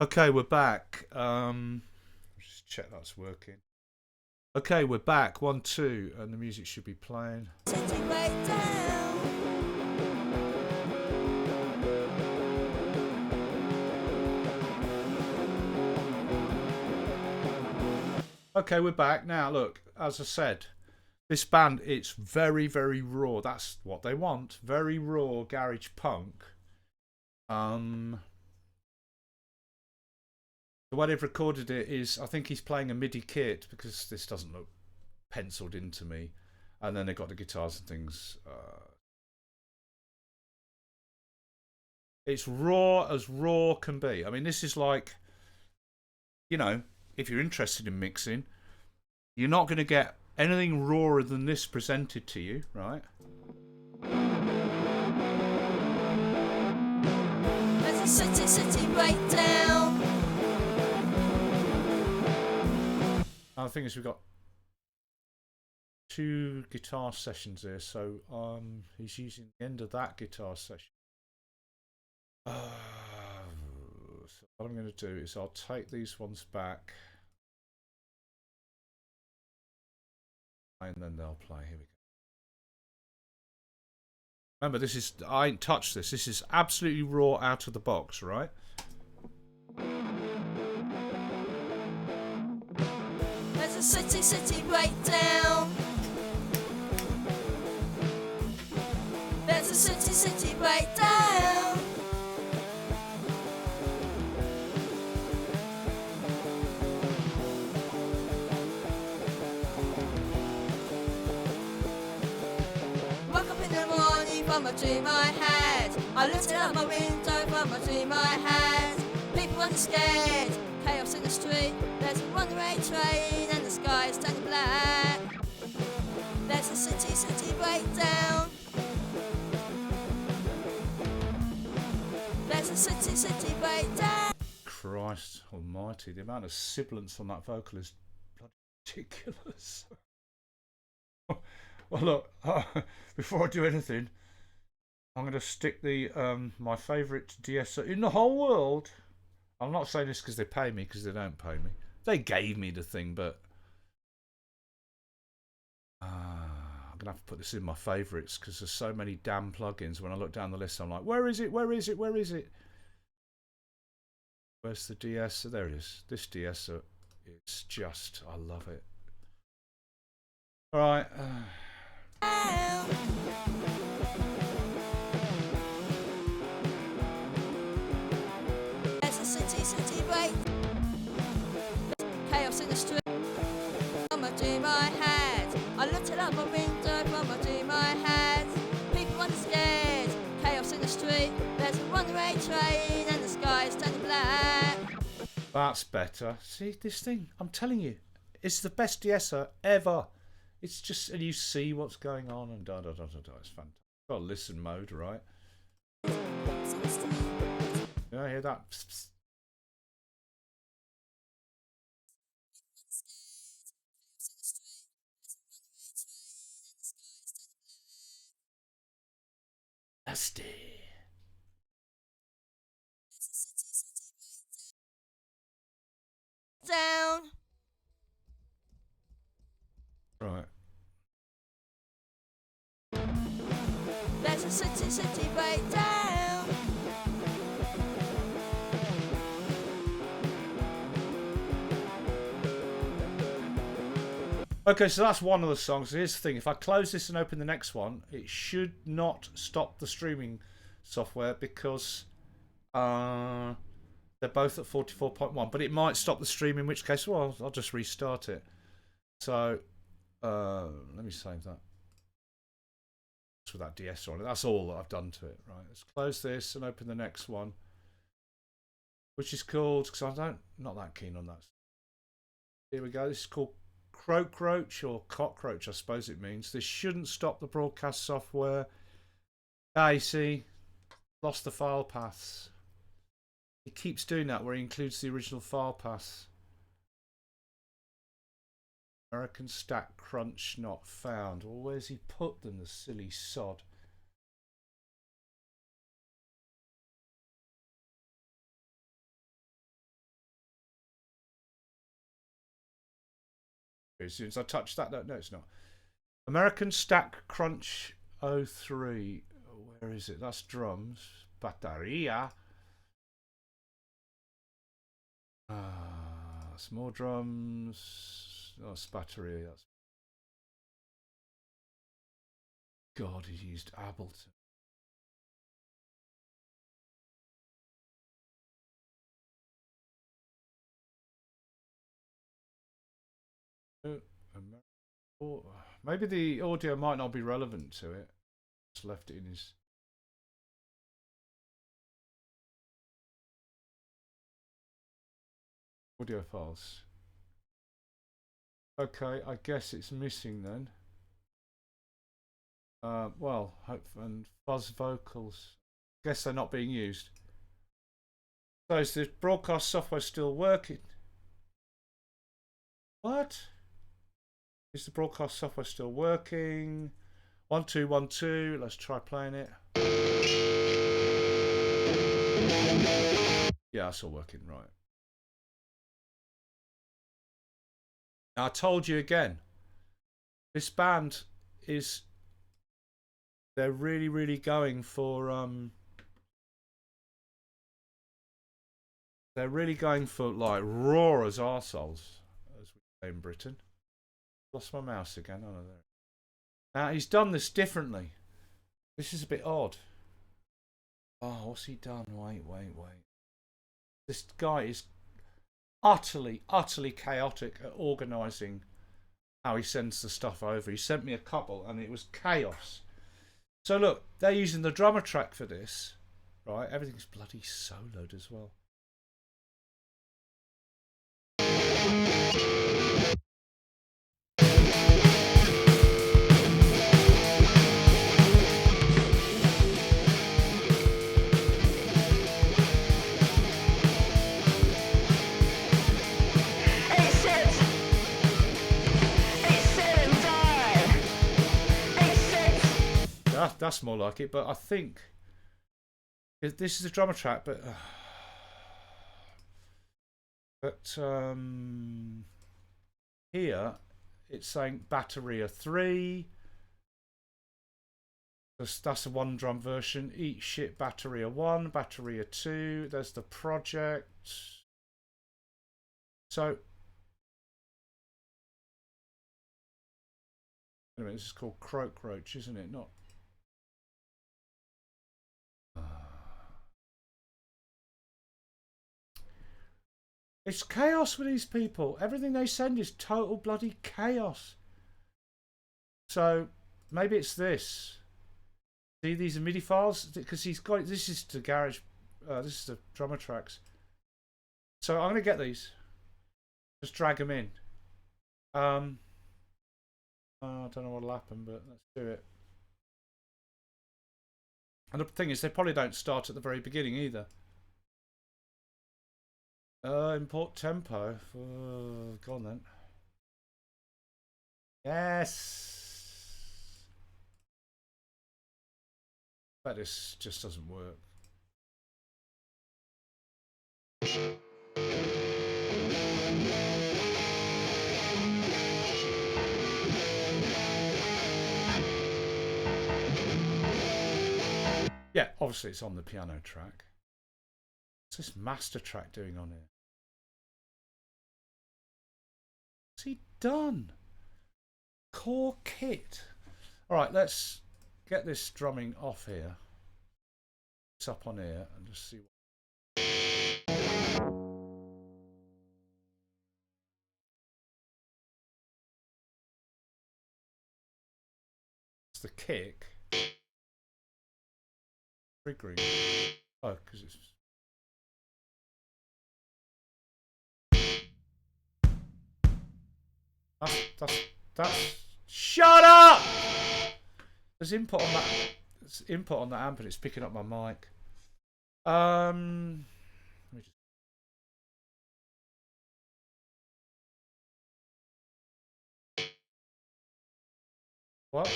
Okay, we're back. Just check that's working. Okay, we're back. 1, 2, and the music should be playing. Okay, we're back now. Look, as I said, this band, it's very, very raw. That's what they want. Very raw garage punk. The way they've recorded it is, I think he's playing a MIDI kit because this doesn't look penciled into me. And then they've got the guitars and things. It's raw as raw can be. I mean, this is like, you know, if you're interested in mixing, you're not going to get anything rawer than this presented to you, right? There's a city breakdown. The thing is, we've got 2 guitar sessions here, so he's using the end of that guitar session. So what I'm going to do is I'll take these ones back, and then they'll play. Here we go. Remember, this is, I ain't touched this. This is absolutely raw out of the box, right? There's a city breakdown. There's a city breakdown. Woke up in the morning from a dream I had. I lifted up my window from a dream I had. People weren't scared. Chaos in the street. There's a one-way train and the sky is turning black. There's a city breakdown. There's a city breakdown. Christ almighty, the amount of sibilance on that vocal is ridiculous. Well, look, before I do anything, I'm going to stick the my favourite DSO in the whole world. I'm not saying this because they pay me, because they don't pay me. They gave me the thing, but I'm going to have to put this in my favourites because there's so many damn plugins. When I look down the list, I'm like, where is it? Where is it? Where is it? Where's the DS? There it is. This DS, it's just, I love it. All right. There's a city break. Chaos in the street. From a dream I had. I looked out my window from a dream I had. People weren't scared. Chaos in the street. There's a one-way train and the sky is turning black. That's better. See this thing? I'm telling you, it's the best DSer ever. It's just, and you see what's going on and da da da da da. It's fantastic. Got a listen mode, right? Yeah, I hear that. Psst, psst. Nasty. Down. Right. There's a city breakdown. Okay, so that's one of the songs. Here's the thing: if I close this and open the next one, it should not stop the streaming software because they're both at 44.1. But it might stop the stream, in which case, well, I'll just restart it. So let me save that. With that DS on it. That's all that I've done to it. Right, let's close this and open the next one, which is called, because I'm not that keen on that. Here we go. This is called Croakroach or Cockroach, I suppose it means. This shouldn't stop the broadcast software. Ah, you see, lost the file paths. He keeps doing that where he includes the original file paths. American Stack Crunch not found. Well, where's he put them, the silly sod? As soon as I touch that, no, it's not. American Stack Crunch 03. Where is it? That's drums. Bateria. That's more drums. Oh, it's battery. That's... God, he used Ableton. Maybe the audio might not be relevant to it. Just left it in his... audio files. Okay, I guess it's missing then. Well, hope and fuzz vocals. Guess they're not being used. So is the broadcast software still working? What? Is the broadcast software still working? 1 2 1 2. Let's try playing it. Yeah, it's all working right. Now, I told you again. This band is... they're really going for they're really going for like raw as arseholes, as we say in Britain. Lost my mouse again. Oh no, there. Now he's done this differently. This is a bit odd. Oh, what's he done? Wait. This guy is utterly chaotic at organising how he sends the stuff over. He sent me a couple and it was chaos. So look, they're using the drummer track for this, right? Everything's bloody soloed as well. That's more like it, but I think this is a drummer track, but here it's saying Bateria 3. That's a one drum version. Eat shit, Bateria 1, Bateria 2. There's the project. So anyway, this is called Croakroach, isn't it? Not... it's chaos with these people. Everything they send is total bloody chaos. So maybe it's this. See, these are MIDI files because he's got... this is the garage. This is the drummer tracks. So I'm going to get these. Just drag them in. I don't know what'll happen, but let's do it. And the thing is, they probably don't start at the very beginning either. Import tempo. Go on then. Yes. But this just doesn't work. Yeah, obviously it's on the piano track. What's this master track doing on here? What's he done? Core kit. All right, let's get this drumming off here. It's up on here and just see. It's the kick. Triggering. Oh, because it's. That's. Shut up! There's input on that. There's input on that amp, and it's picking up my mic. Let me just. What?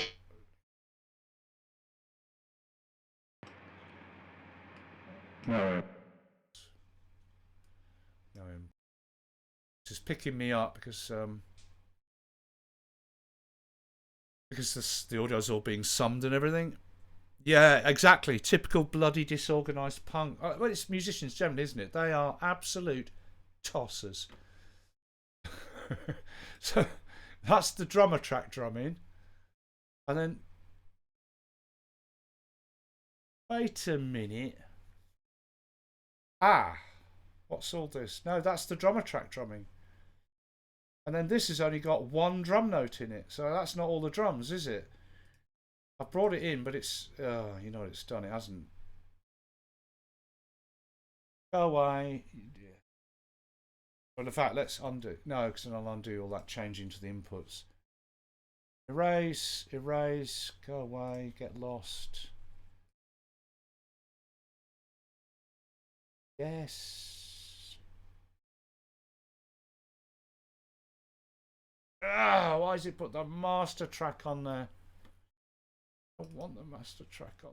No. No. It's just picking me up because the audio's all being summed and everything. Yeah, exactly. Typical bloody disorganised punk. Well, it's musicians generally, isn't it? They are absolute tossers. So that's the drummer track drumming. And then... Wait a minute. Ah. What's all this? No, that's the drummer track drumming. And then this has only got one drum note in it. So that's not all the drums, is it? I've brought it in, but it's... you know what it's done. It hasn't... Go away. Well, in fact, let's undo. No, because then I'll undo all that changing to the inputs. Erase, erase, go away, get lost. Yes. Ah, why has it put the master track on there? I want the master track on.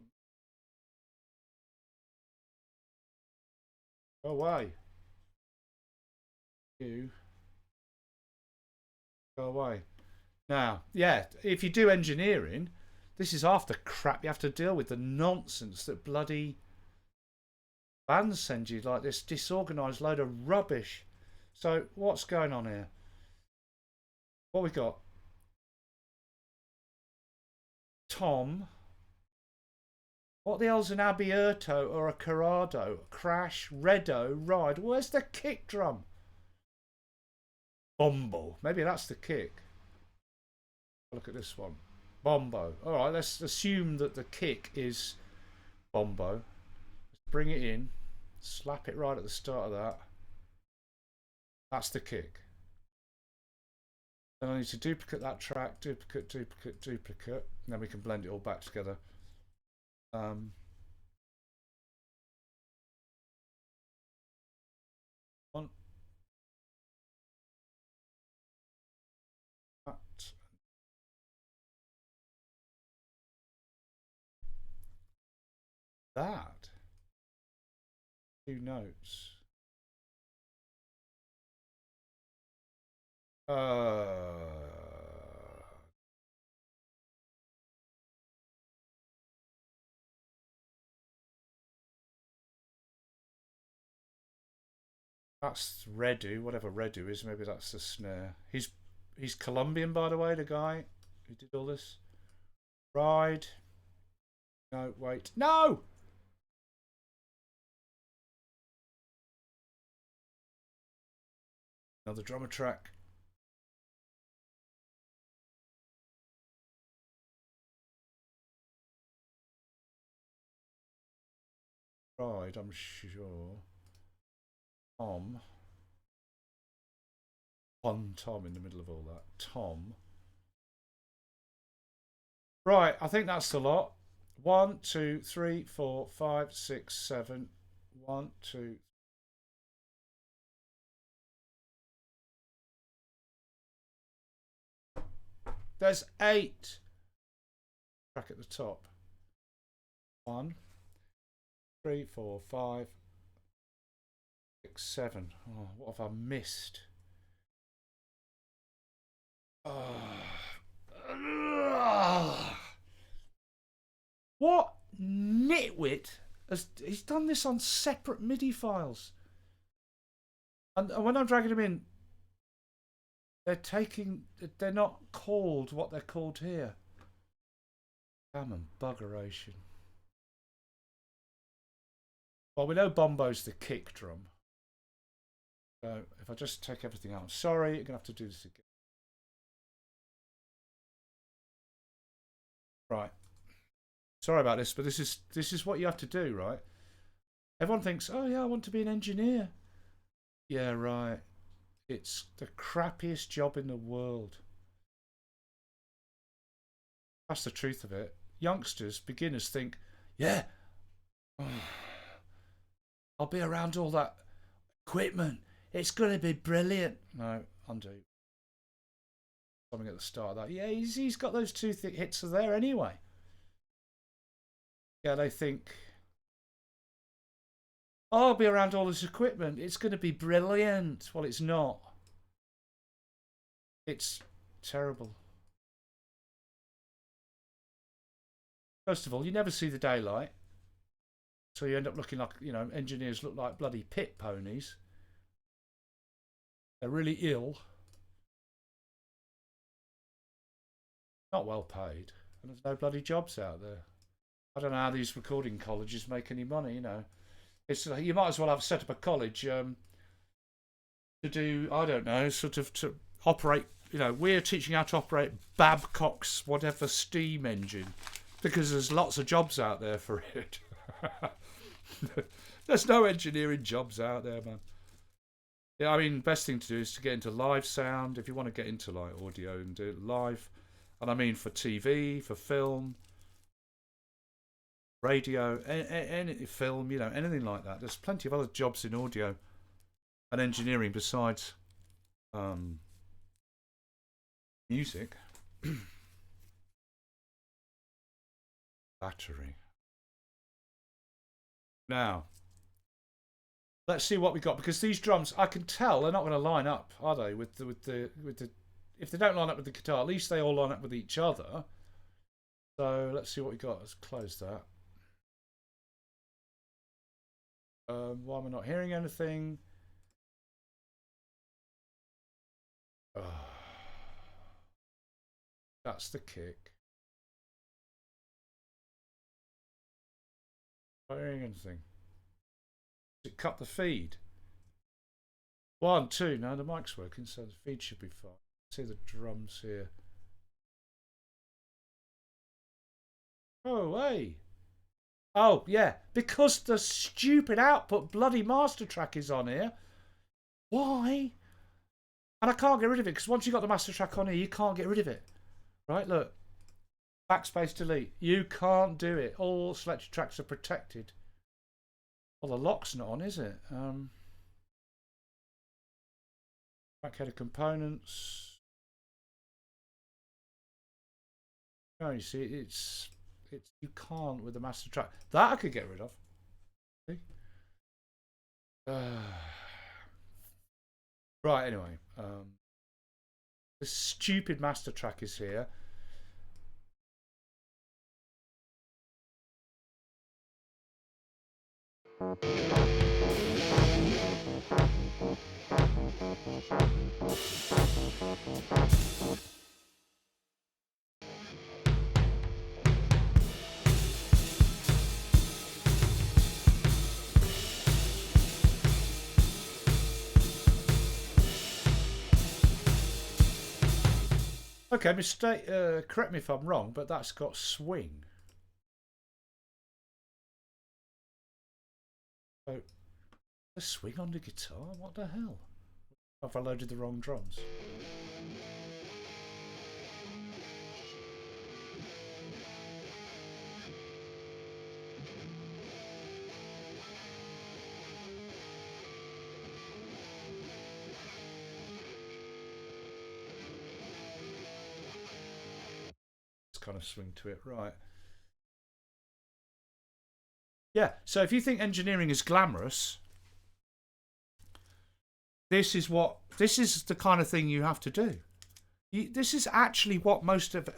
Go away. You. Go away. Now, yeah, if you do engineering, this is half the crap you have to deal with, the nonsense that bloody bands send you, like this disorganised load of rubbish. So, what's going on here? What we got? Tom. What the hell's an Abierto or a Corrado? Crash, Redo, Ride. Where's the kick drum? Bombo. Maybe that's the kick. Look at this one. Bombo. Alright, let's assume that the kick is Bombo. Let's bring it in. Slap it right at the start of that. That's the kick. Then I need to duplicate that track. Duplicate, duplicate, duplicate. And then we can blend it all back together. One. That. Two notes. That's Redu, whatever Redu is. Maybe that's the snare. He's Colombian, by the way, the guy who did all this. Ride. No, wait. No! Another drummer track. Ride, I'm sure. Tom. One Tom in the middle of all that. Tom. Right, I think that's the lot. 1, 2, 3, 4, 5, 6, 7. 1, 2. There's 8. Track at the top. 1, 3, 4, 5, 6, 7. Oh, what have I missed? What nitwit he's done this on separate MIDI files? And when I'm dragging him in, they're not called what they're called here. Damn and buggeration. Well, we know Bombo's the kick drum. So if I just take everything out, I'm sorry, you're gonna have to do this again. Right. Sorry about this, but this is what you have to do, right? Everyone thinks, oh yeah, I want to be an engineer. Yeah, right. It's the crappiest job in the world. That's the truth of it. Youngsters, beginners think, yeah, I'll be around all that equipment. It's going to be brilliant. No, undo. Something at the start of that. Yeah, he's got those two hits there anyway. Yeah, they think, oh, I'll be around all this equipment. It's going to be brilliant. Well, it's not. It's terrible. First of all, you never see the daylight. So you end up looking like, you know, engineers look like bloody pit ponies. They're really ill. Not well paid. And there's no bloody jobs out there. I don't know how these recording colleges make any money, you know. It's you might as well have set up a college to do, I don't know, sort of to operate, you know, we're teaching how to operate Babcock's whatever steam engine because there's lots of jobs out there for it. There's no engineering jobs out there, man. Yeah, I mean, best thing to do is to get into live sound if you want to get into like audio and do it live. And I mean for TV, for film, radio, any film, you know, anything like that. There's plenty of other jobs in audio and engineering besides music. Battery. Now, let's see what we got, because these drums, I can tell they're not going to line up, are they? With the if they don't line up with the guitar, at least they all line up with each other. So let's see what we got. Let's close that. Why am I not hearing anything? That's the kick. Not hearing anything. Does it cut the feed? 1, 2. No, the mic's working, so the feed should be fine. See the drums here. Oh, hey. Oh, yeah. Because the stupid output bloody master track is on here. Why? And I can't get rid of it, because once you've got the master track on here, you can't get rid of it. Right, look. Backspace delete. You can't do it. All selected tracks are protected. Well, the lock's not on, is it? Backheader components. No, you see, it's you can't with the master track. That I could get rid of. See? Right, anyway. The stupid master track is here. Okay, mistake. Correct me if I'm wrong, but that's got swing. So, a swing on the guitar? What the hell? Have I loaded the wrong drums? Kind of swing to it, right? Yeah, so if you think engineering is glamorous, this is the kind of thing you have to do. This is actually what most of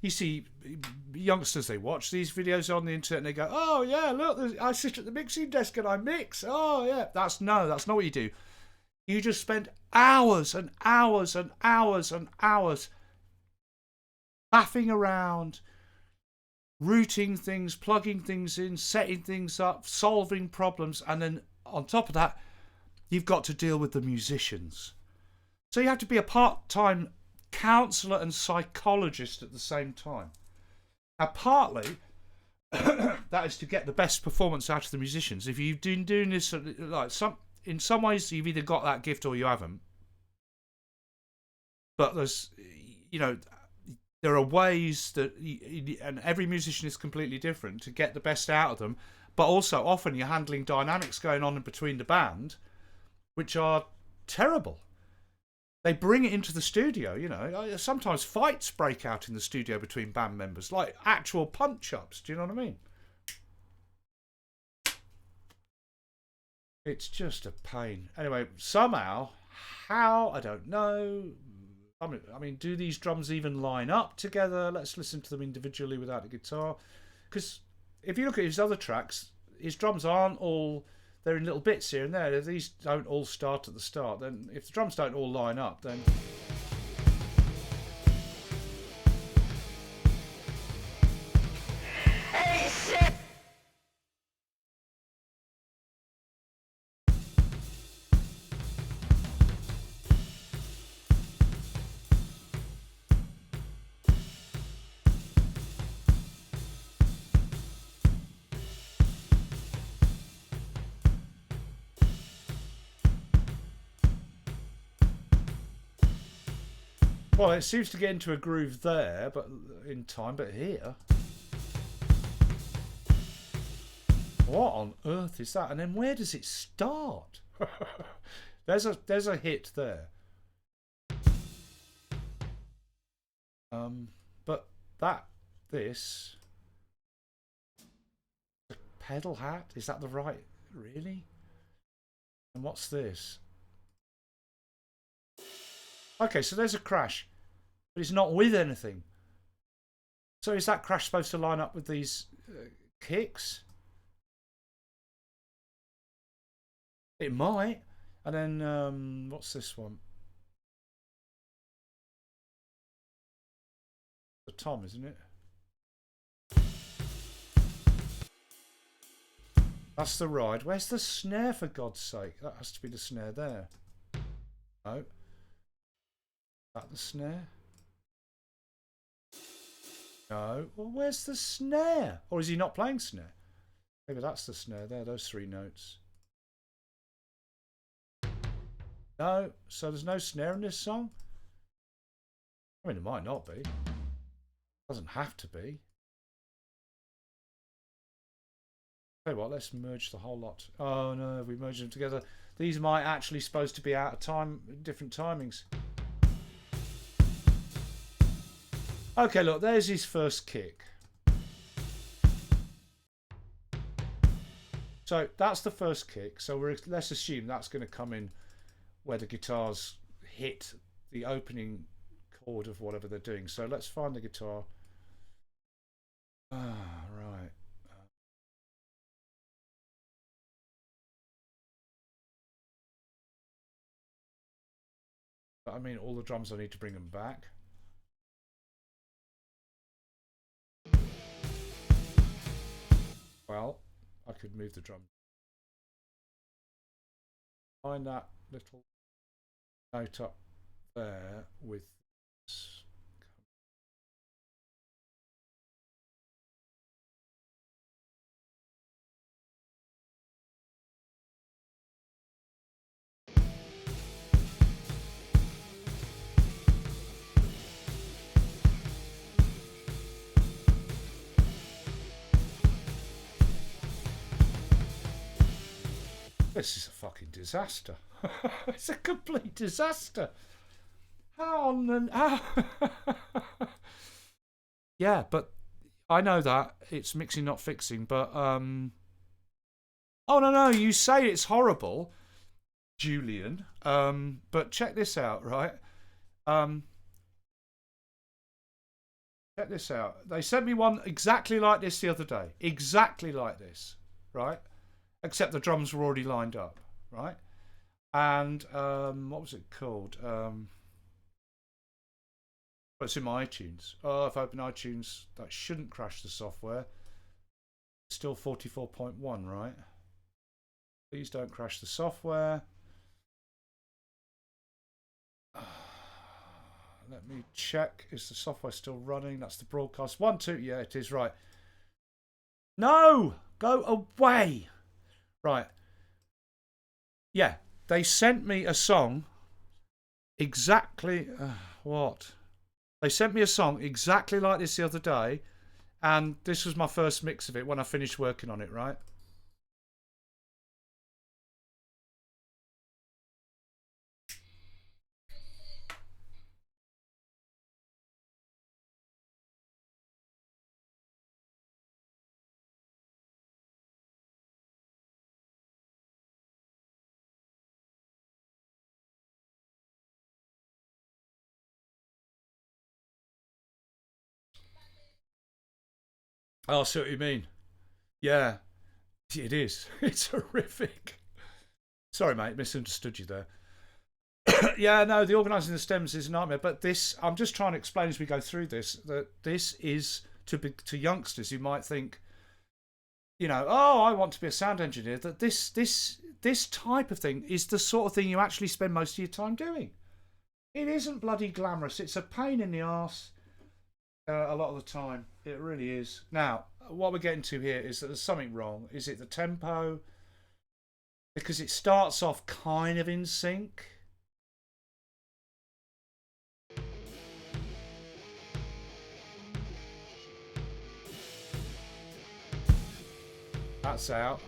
you see youngsters, they watch these videos on the internet and they go, oh yeah, look, I sit at the mixing desk and I mix. Oh yeah, that's not what you do. You just spend hours and hours and hours and hours faffing around, routing things, plugging things in, setting things up, solving problems, and then on top of that, you've got to deal with the musicians. So you have to be a part-time counsellor and psychologist at the same time. Now, partly that is to get the best performance out of the musicians. If you've been doing this, like in some ways, you've either got that gift or you haven't. But there's, there are ways that, and every musician is completely different, to get the best out of them. But also, often you're handling dynamics going on in between the band, which are terrible. They bring it into the studio, Sometimes fights break out in the studio between band members, like actual punch-ups. Do you know what I mean? It's just a pain. Anyway, somehow, how, I don't know. I mean, do these drums even line up together? Let's listen to them individually without the guitar. Because if you look at his other tracks, his drums aren't all... They're in little bits here and there. If these don't all start at the start, then if the drums don't all line up, then... Hey, shit! Well, it seems to get into a groove there, but in time, but here... What on earth is that? And then where does it start? There's a hit there. But this... The pedal hat? Is that the right... Really? And what's this? Okay, so there's a crash, but it's not with anything. So is that crash supposed to line up with these kicks? It might. And then, what's this one? The tom, isn't it? That's the ride. Where's the snare, for God's sake? That has to be the snare there. No. Is that the snare? No. Well, where's the snare? Or is he not playing snare? Maybe that's the snare there, those three notes. No. So there's no snare in this song? I mean, it might not be. It doesn't have to be. Tell you what, let's merge the whole lot. Oh no, we merged them together. These might actually supposed to be out of time, different timings. Okay, look, there's his first kick. So that's the first kick. So let's assume that's going to come in where the guitars hit the opening chord of whatever they're doing. So let's find the guitar. Ah, right. But I mean, all the drums, I need to bring them back. Well, I could move the drum. Find that little note up there with this. This is a fucking disaster. It's a complete disaster. How on and how? Yeah, but I know that it's mixing, not fixing. But oh no, you say it's horrible, Julian. But check this out, right? Check this out. They sent me one exactly like this the other day. Exactly like this, right? Except the drums were already lined up, right? And what was it called? Well, it's in my iTunes. Oh, if I open iTunes, that shouldn't crash the software. Still 44.1, right? Please don't crash the software. Let me check. Is the software still running? That's the broadcast. 1, 2. Yeah, it is. Right. No! Go away! Right. Yeah. They sent me a song exactly... what? They sent me a song exactly like this the other day. And this was my first mix of it when I finished working on it, right? Oh, I see what you mean. Yeah, it is. It's horrific. Sorry, mate, misunderstood you there. Yeah, no, the organising the stems is a nightmare. But this, I'm just trying to explain as we go through this, that this is to youngsters who might think, you know, oh, I want to be a sound engineer. That this type of thing is the sort of thing you actually spend most of your time doing. It isn't bloody glamorous. It's a pain in the arse a lot of the time. It really is. Now, what we're getting to here is that there's something wrong. Is it the tempo? Because it starts off kind of in sync. That's out.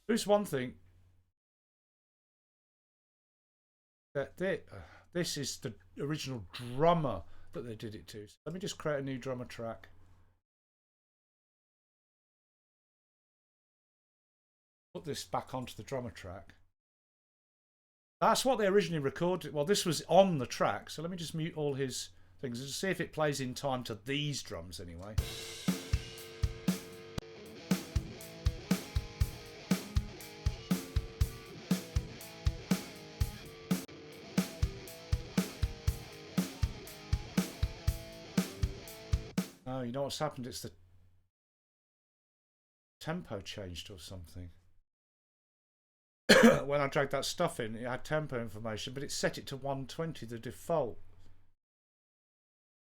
There's one thing that this is the original drummer that they did it to. So let me just create a new drummer track. Put this back onto the drummer track. That's what they originally recorded. Well, this was on the track, so let me just mute all his things and see if it plays in time to these drums anyway. Oh, you know what's happened? It's the tempo changed or something. When I dragged that stuff in, it had tempo information, but it set it to 120, the default.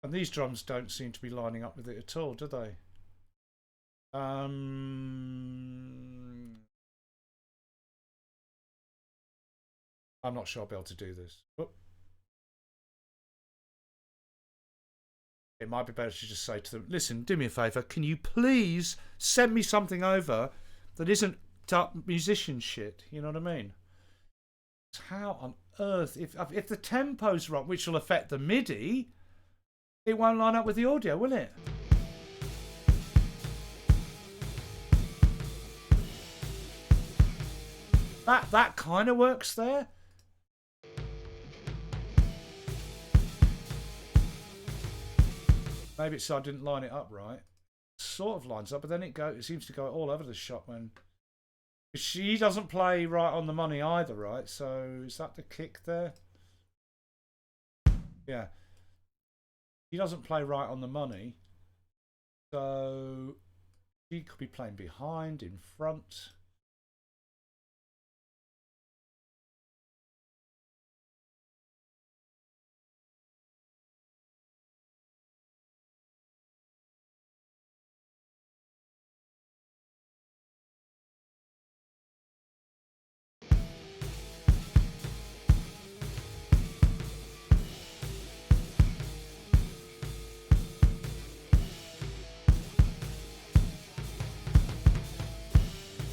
And these drums don't seem to be lining up with it at all, do they? I'm not sure I'll be able to do this. Whoop. It might be better to just say to them, listen, do me a favour, can you please send me something over that isn't musician shit, you know what I mean? How on earth, if the tempo's wrong, which will affect the MIDI, it won't line up with the audio, will it? That kind of works there. Maybe it's so I didn't line it up right. Sort of lines up, but then it seems to go all over the shop when she doesn't play right on the money either, right? So is that the kick there? Yeah. He doesn't play right on the money. So he could be playing behind, in front.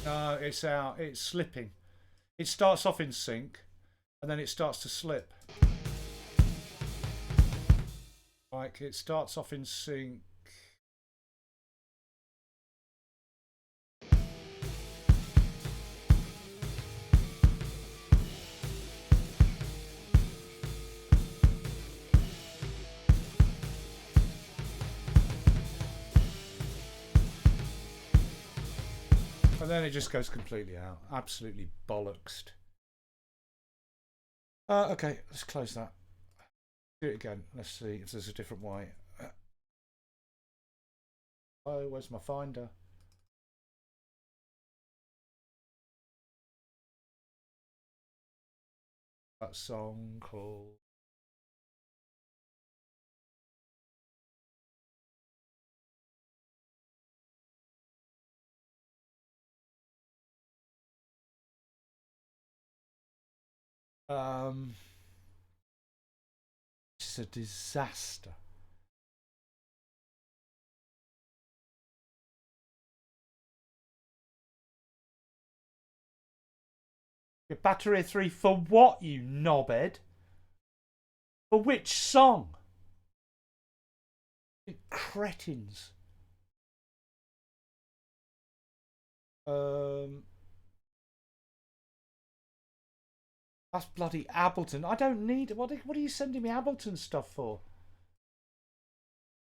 No, it's out. It's slipping. It starts off in sync, and then it starts to slip. Like, it starts off in sync. then it just goes completely out. Absolutely bollocks. Okay, let's close that. Do it again. Let's see if there's a different way. Oh, where's my finder? That song called... It's a disaster. Your battery 3 for what, you knobhead? For which song? You cretins. That's bloody Ableton. I don't need... What are you sending me Ableton stuff for?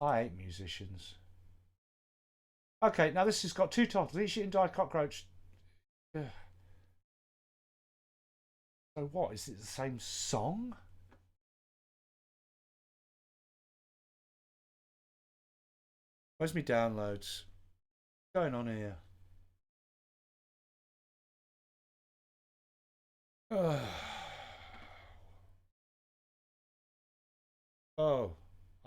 I hate musicians. Okay, now this has got 2 titles. Eat Shit and Die Cockroach. Ugh. So what? Is it the same song? Where's my downloads? What's going on here? Oh,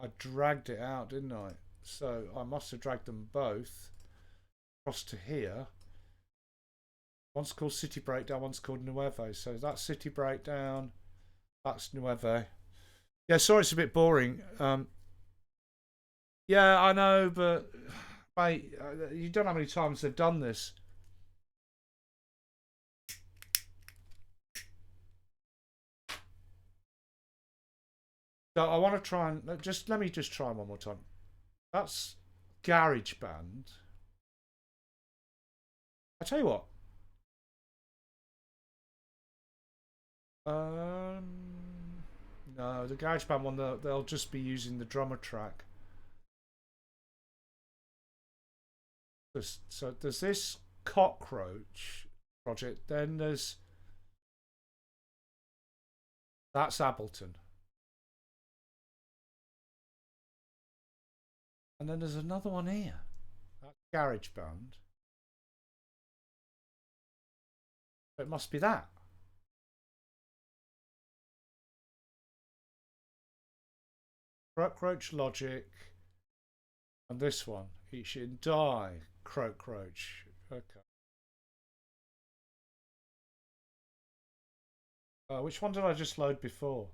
I dragged it out, didn't I? So I must have dragged them both across to here. One's called City Breakdown, one's called Nueve. So that's City Breakdown, that's Nueve. Yeah, sorry it's a bit boring. Yeah, I know, but mate, you don't know how many times they've done this. So I want to try and let me just try one more time. That's GarageBand. I tell you what. No, the GarageBand one, they'll just be using the drummer track. So there's this Cockroach project. Then there's that's Ableton. And then there's another one here. That's GarageBand. It must be that. Cockroach Logic. And this one. Eat Shit and Die. Cockroach. Okay. Which one did I just load before?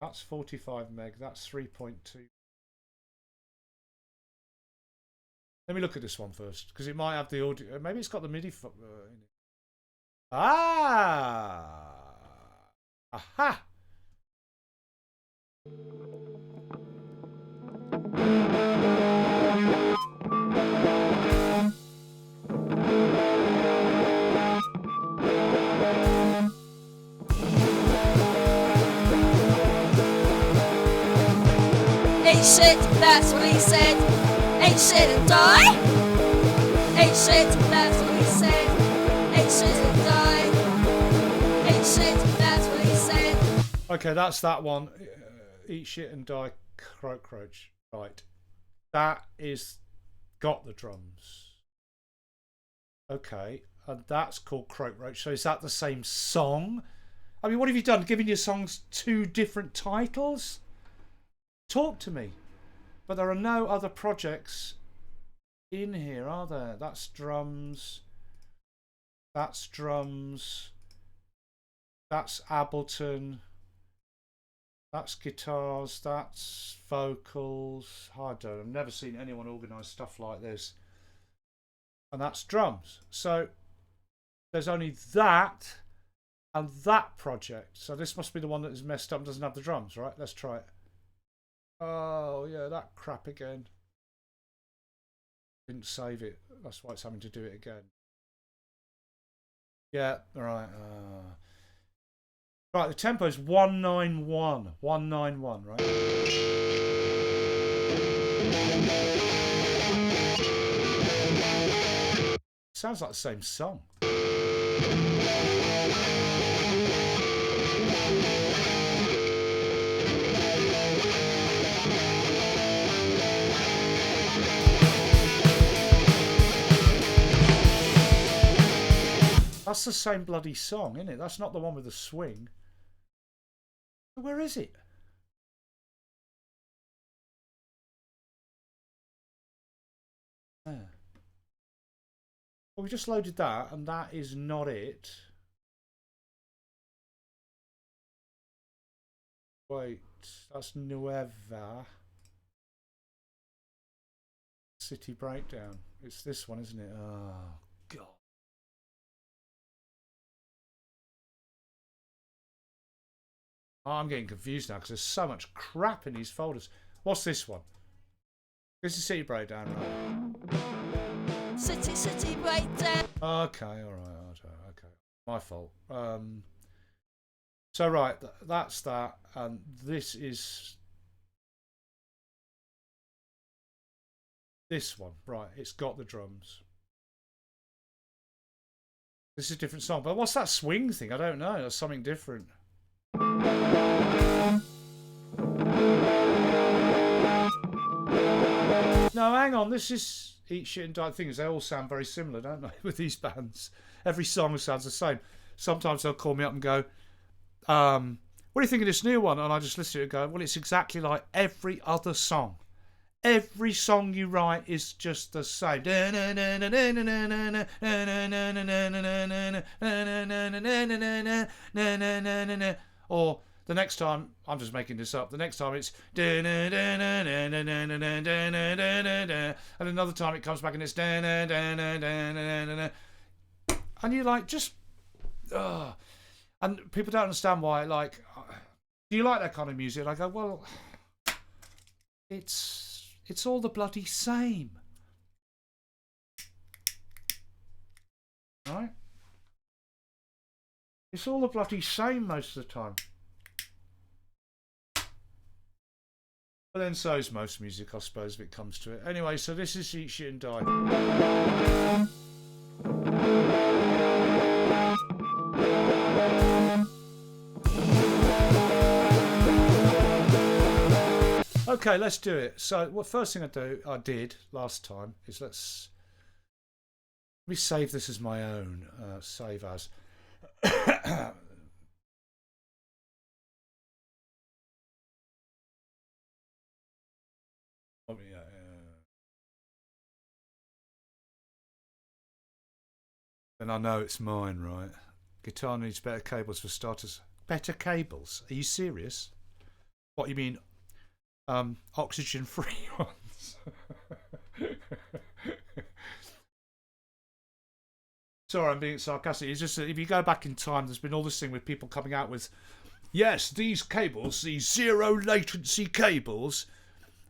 That's 45 meg. That's 3.2. Let me look at this one first, because it might have the audio. Maybe it's got the MIDI in it. Ah! Aha! Eat shit, that's what he said. Eat shit and die. Eat shit, that's what he said. Eat shit and die. Eat shit, that's what he said. Okay, that's that one. Eat Shit and Die Cockroach. Right. That is got the drums. Okay. And that's called Cockroach. So is that the same song? I mean, what have you done? Giving your songs 2 different titles? Talk to me. But there are no other projects in here, are there? That's drums. That's drums. That's Ableton. That's guitars. That's vocals. I don't know. I've never seen anyone organise stuff like this. And that's drums. So there's only that and that project. So this must be the one that is messed up and doesn't have the drums, right? Let's try it. Oh, yeah, that crap again. Didn't save it. That's why it's having to do it again. Yeah, right. Right, the tempo is 191. 191, right? Sounds like the same song. That's the same bloody song, isn't it? That's not the one with the swing. Where is it? There. Well, we just loaded that, and that is not it. Wait, that's Nueva. City Breakdown. It's this one, isn't it? Oh, God. Oh, I'm getting confused now because there's so much crap in these folders. What's this one? This is City Breakdown, right? City Breakdown. Okay, all right. Okay, my fault. So right, that's that, and this is this one. Right, it's got the drums. This is a different song, but what's that swing thing? I don't know. That's something different. No, hang on. This is Eat Shit and Die. Things they all sound very similar, don't they? With these bands, every song sounds the same. Sometimes they'll call me up and go, "What do you think of this new one?" And I just listen to it and go, "Well, it's exactly like every other song. Every song you write is just the same." Or the next time, I'm just making this up, the next time it's and another time it comes back and it's and you're like, just and people don't understand why. Like, do you like that kind of music? And I go, well, it's all the bloody same, right? It's all the bloody same most of the time. But then so is most music, I suppose, if it comes to it. Anyway, so this is Eat Shit and Die. Okay, let's do it. So, what first thing I did last time is let me save this as my own. Save as. And I know it's mine, right? Guitar needs better cables for starters. Better cables? Are you serious? What you mean? Oxygen-free ones. Sorry, I'm being sarcastic. It's just that if you go back in time, there's been all this thing with people coming out with, yes, these cables, these zero latency cables,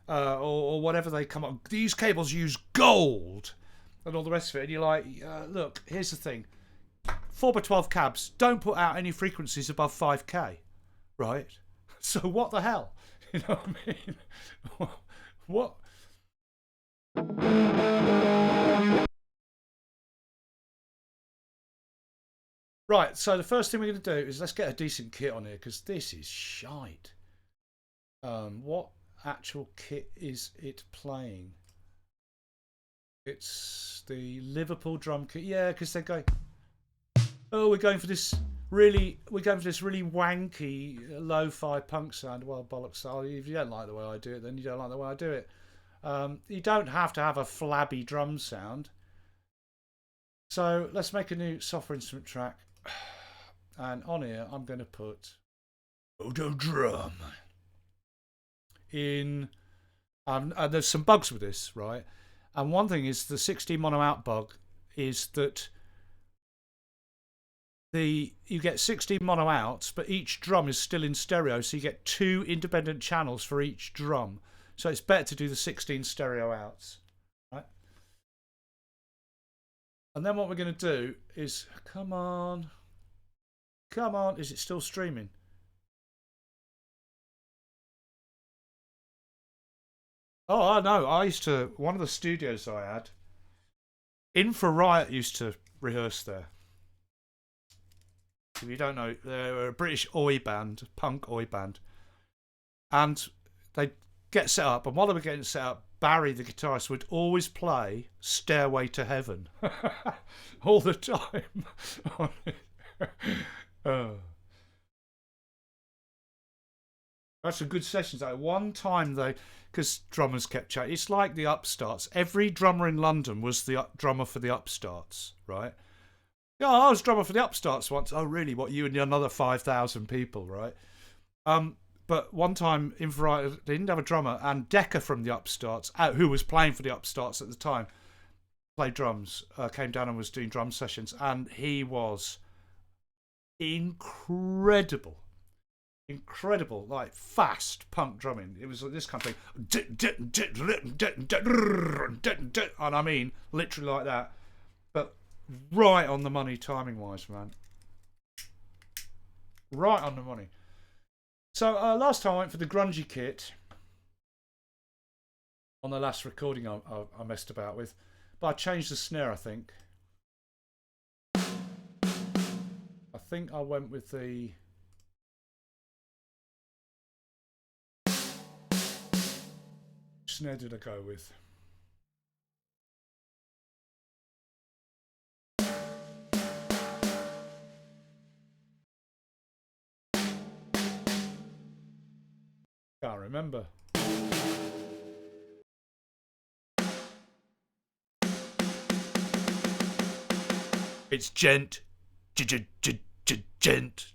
or whatever they come up. These cables use gold, and all the rest of it. And you're like, look, here's the thing: 4x12 cabs don't put out any frequencies above 5k, right? So what the hell? You know what I mean? What? Right, so the first thing we're going to do is let's get a decent kit on here, because this is shite. What actual kit is it playing? It's the Liverpool drum kit. Yeah, because they're going, oh, we're going for this really wanky lo-fi punk sound. Well, bollocks. If you don't like the way I do it, then you don't like the way I do it. You don't have to have a flabby drum sound. So let's make a new software instrument track. And on here, I'm going to put Auto Drum in. And there's some bugs with this, right? And one thing is the 16 mono out bug is that you get 16 mono outs, but each drum is still in stereo, so you get 2 independent channels for each drum. So it's better to do the 16 stereo outs, right? And then what we're going to do is, come on, is it still streaming? Oh, I know. One of the studios I had, Infra used to rehearse there. If you don't know, they're a British oi band, punk oi band. And they'd get set up, and while they were getting set up, Barry, the guitarist, would always play Stairway to Heaven all the time. Oh. That's some good sessions. At one time, because drummers kept chatting, it's like the Upstarts. Every drummer in London was the drummer for the Upstarts, right? Yeah, I was drummer for the Upstarts once. Oh, really? What, you and another 5,000 people, right? But one time, they didn't have a drummer, and Decca from the Upstarts, who was playing for the Upstarts at the time, played drums, came down and was doing drum sessions, and he was incredible, like fast punk drumming. It was like this kind of thing, and I mean literally like that, but right on the money timing wise, man. Right on the money. So last time I went for the grungy kit on the last recording I messed about with, but I changed the snare. I think I went with the snare. Did I go with? Can't remember. It's gent. Gent. Gent. Gent.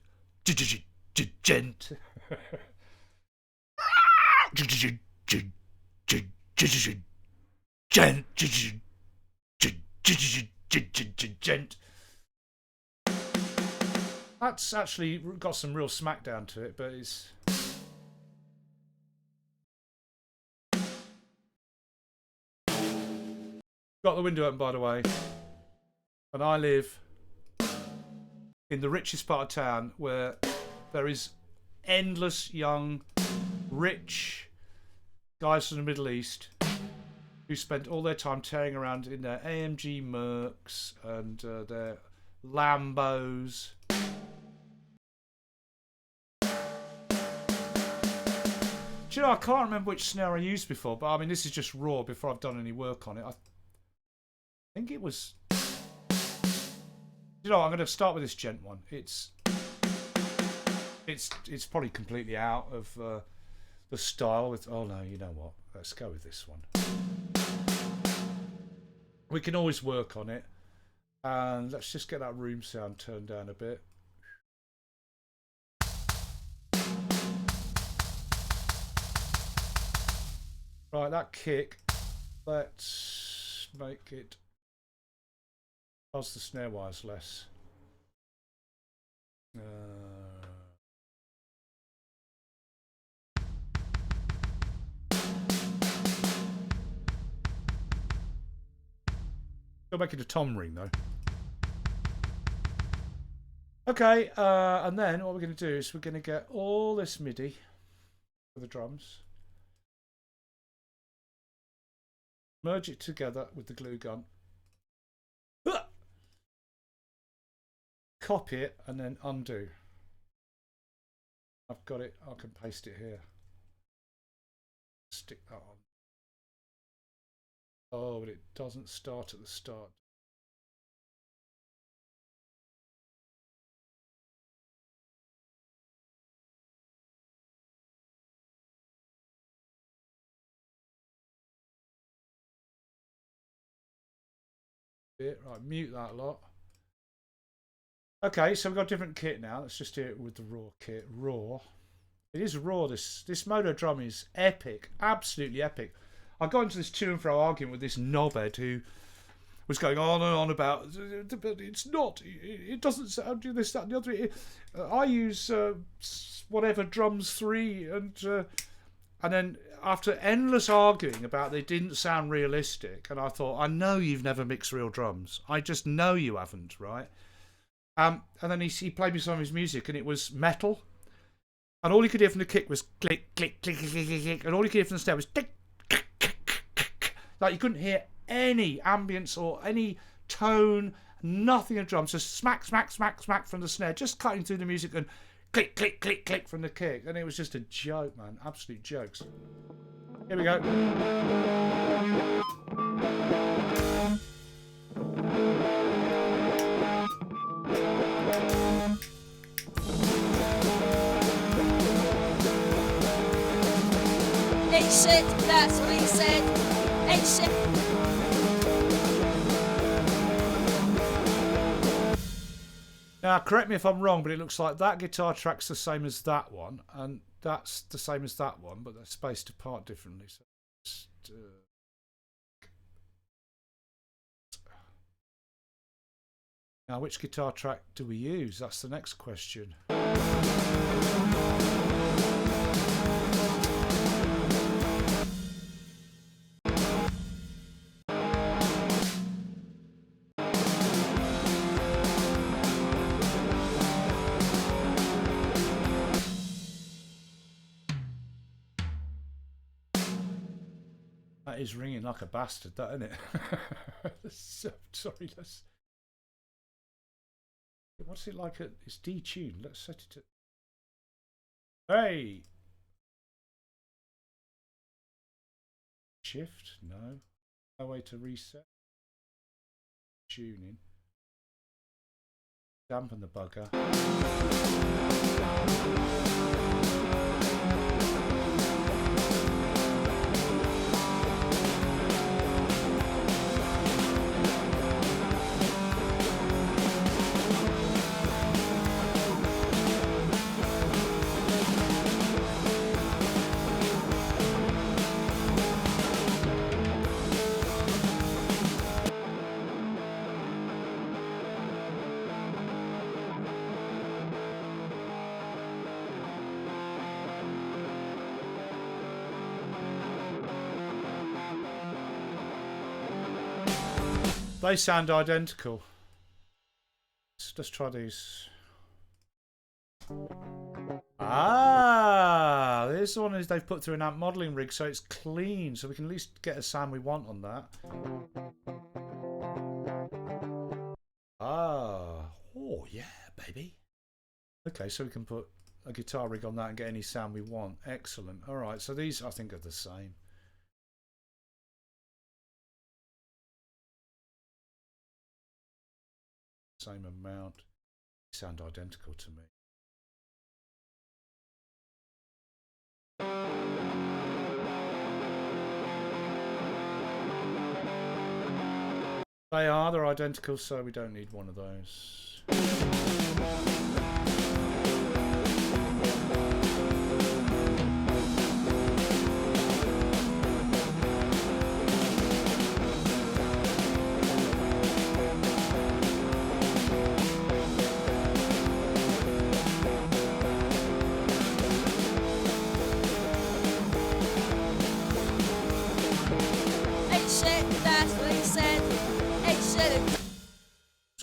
That's actually got some real smackdown to it, but it's. Got the window open, by the way, and I live in the richest part of town where there is endless young, rich guys from the Middle East who spent all their time tearing around in their AMG Mercs and their Lambos. Do you know, I can't remember which snare I used before, but I mean, this is just raw before I've done any work on it. I think it was. You know, I'm going to start with this gent one. It's probably completely out of the style. With oh no, you know what? Let's go with this one. We can always work on it, and let's just get that room sound turned down a bit. Right, that kick. Let's make it. How's the snare wires less? Go back into tom ring though. Okay, and then what we're going to do is we're going to get all this MIDI for the drums, merge it together with the glue gun. Copy it and then undo. I've got it. I can paste it here. Stick that on. Oh, but it doesn't start at the start. Right, mute that lot. Okay, so we've got a different kit now. Let's just do it with the raw kit. Raw. It is raw. This mono drum is epic. Absolutely epic. I got into this to and fro argument with this knobhead who was going on and on about, but it's not. It doesn't sound this, that, and the other. I use whatever drums 3, and then after endless arguing about they didn't sound realistic, and I thought, I know you've never mixed real drums. I just know you haven't, right? And then he played me some of his music, and it was metal, and all you could hear from the kick was click, click, click, click, click, click, and all you could hear from the snare was tick, click, click, click, click. Like you couldn't hear any ambience or any tone, nothing of drums, just smack, smack, smack, smack from the snare, just cutting through the music and click, click, click, click from the kick. And it was just a joke, man. Absolute jokes. Here we go. Ain't shit, that's what he said. Ain't shit. Now, correct me if I'm wrong, but it looks like that guitar track's the same as that one, and that's the same as that one, but they're spaced apart differently. So just, now, which guitar track do we use? That's the next question. That is ringing like a bastard, that, isn't it? So, sorry, let's... What's it like? It's detuned. Let's set it to... Hey! Shift? No. No way to reset. Tuning. Dampen the bugger. They sound identical. Let's try these. Ah, this one is they've put through an amp modelling rig, so it's clean, so we can at least get a sound we want on that. Ah, oh yeah, baby. Okay, so we can put a guitar rig on that and get any sound we want. Excellent. All right, so these I think are the same. Same amount. They sound identical to me. They're identical, so we don't need one of those.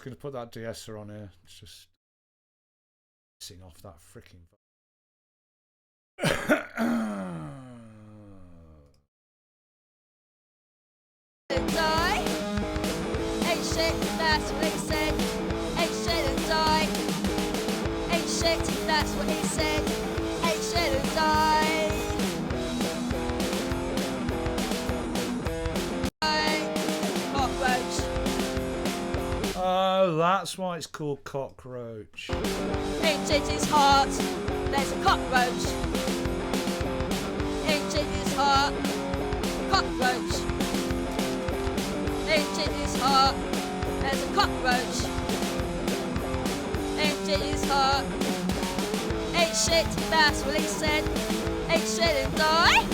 Going to put that de-esser on here. It's just sing off that freaking. Die. Ain't shit, that's what he said. Ain't shit and die. Ain't shit, that's what he said. Ain't shit and die. Cockroach. Oh, that's why it's called cockroach. In Gingy's heart, there's a cockroach. In Gingy's heart, cockroach. In Gingy's heart, there's a cockroach. In Gingy's heart. Ain't shit, that's what he said. Ain't shit and die.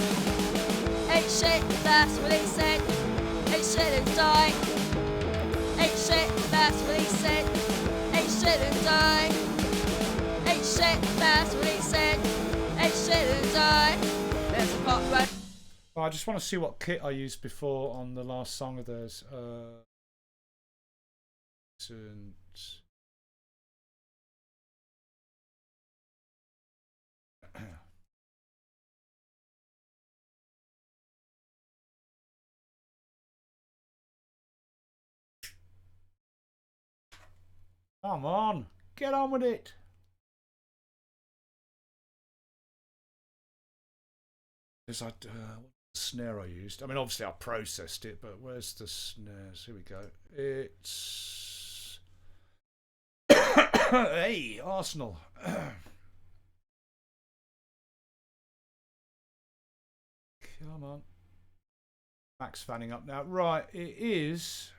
Ain't shit, that's what he said. Ain't shit and die. Ain't shit, that's what he said. Ain't shit and die. Ain't shit, that's what he said. Ain't shit and die. There's a cockroach. Oh, I just want to see what kit I used before on the last song of theirs. Come on, get on with it. There's that snare I used. I mean, obviously I processed it, but where's the snares? Here we go. It's hey, Arsenal. Come on. Max fanning up now. Right, it is.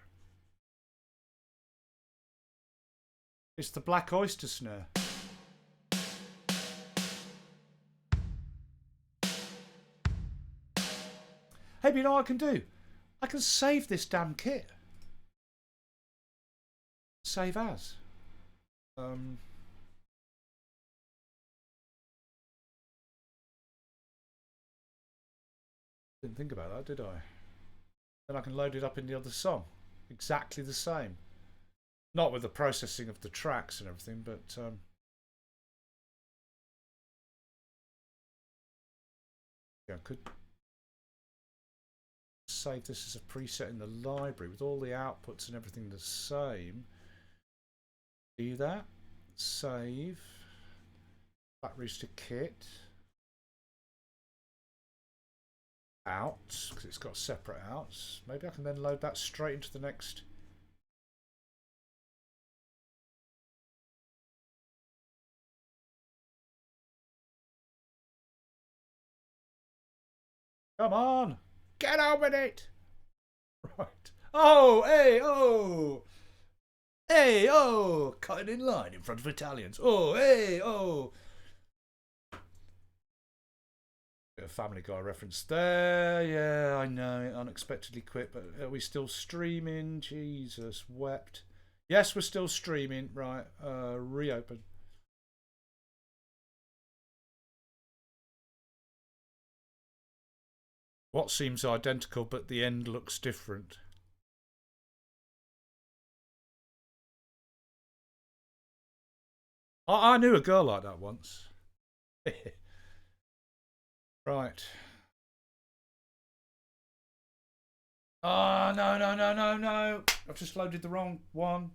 It's the Black Oyster snare. Hey, but you know what I can do? I can save this damn kit. Save as. Didn't think about that, did I? Then I can load it up in the other song. Exactly the same. Not with the processing of the tracks and everything, but yeah, I could save this as a preset in the library with all the outputs and everything the same. Do that. Save. Black Rooster kit. Outs, because it's got separate outs. Maybe I can then load that straight into the next. Come on, get on with it. Right. Oh, hey, oh. Hey, oh. Cutting in line in front of Italians. Oh, hey, oh. Bit of Family Guy reference there. Yeah, I know. It unexpectedly quit, but are we still streaming? Jesus wept. Yes, we're still streaming. Right. Reopen. What seems identical, but the end looks different. I knew a girl like that once. Right. Oh, no, no, no, no, no. I've just loaded the wrong one.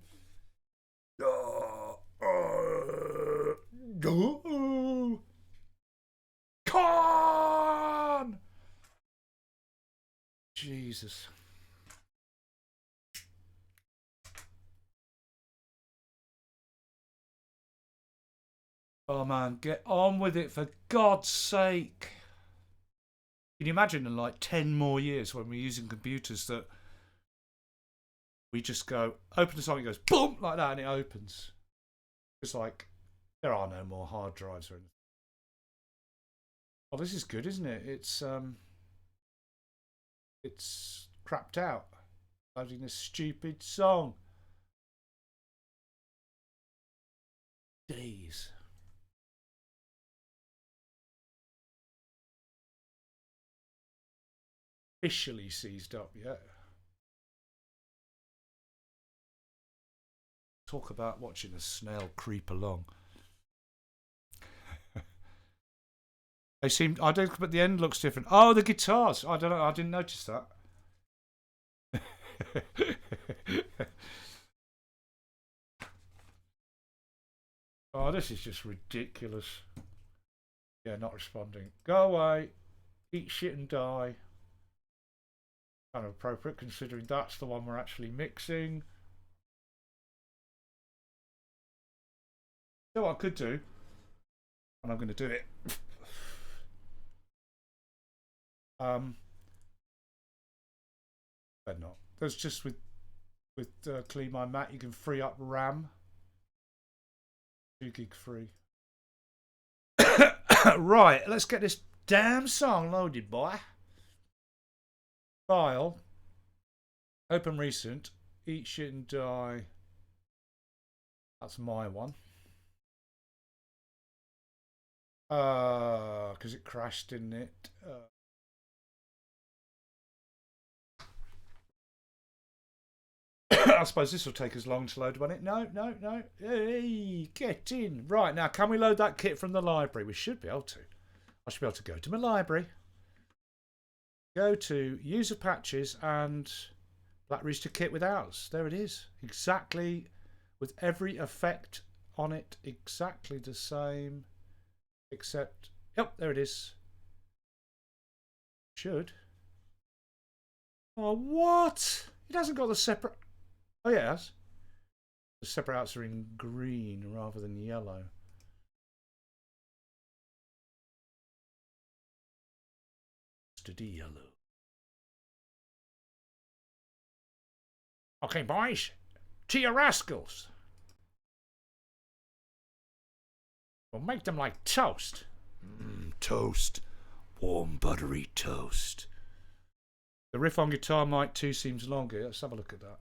Con! Jesus. Oh man, get on with it for God's sake. Can you imagine in like 10 more years when we're using computers that we just go, open the song, it goes boom, like that, and it opens. It's like, there are no more hard drives or anything. Oh, this is good, isn't it? It's crapped out. Loading this stupid song. Days. Officially seized up yet. Talk about watching a snail creep along. They seem, I don't, but the end looks different. Oh, the guitars. I don't know. I didn't notice that. Oh, this is just ridiculous. Yeah, not responding. Go away. Eat shit and die. Kind of appropriate considering that's the one we're actually mixing. You know what I could do? And I'm going to do it. Better not. There's just with Clean My Mac, you can free up RAM. 2 gig free. Right, let's get this damn song loaded, boy. File. Open recent. Eat shit and die. That's my one. Because it crashed, didn't it? I suppose this will take as long to load, won't it? No, no, no. Hey, get in. Right, now, can we load that kit from the library? We should be able to. I should be able to go to my library. Go to user patches and Black Rooster kit with ours. There it is. Exactly with every effect on it exactly the same, except, yep, there it is. Should. Oh, what? It hasn't got the separate. Oh, yeah, it has. The separate outs are in green rather than yellow. Steady yellow. Okay, boys, to your rascals. We'll make them like toast. Toast. Warm, buttery toast. The riff on Guitar Mic 2 seems longer. Let's have a look at that.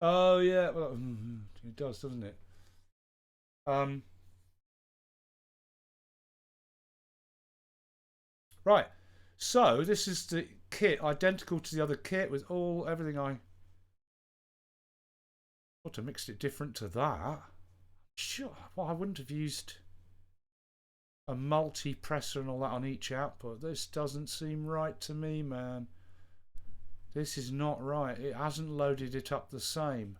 Oh, yeah. Well, it does, doesn't it? Right. So, this is the kit, identical to the other kit with everything I... Ought to mixed it different to that. Sure. Well, I wouldn't have used a multi-presser and all that on each output. This doesn't seem right to me, man. This is not right. It hasn't loaded it up the same.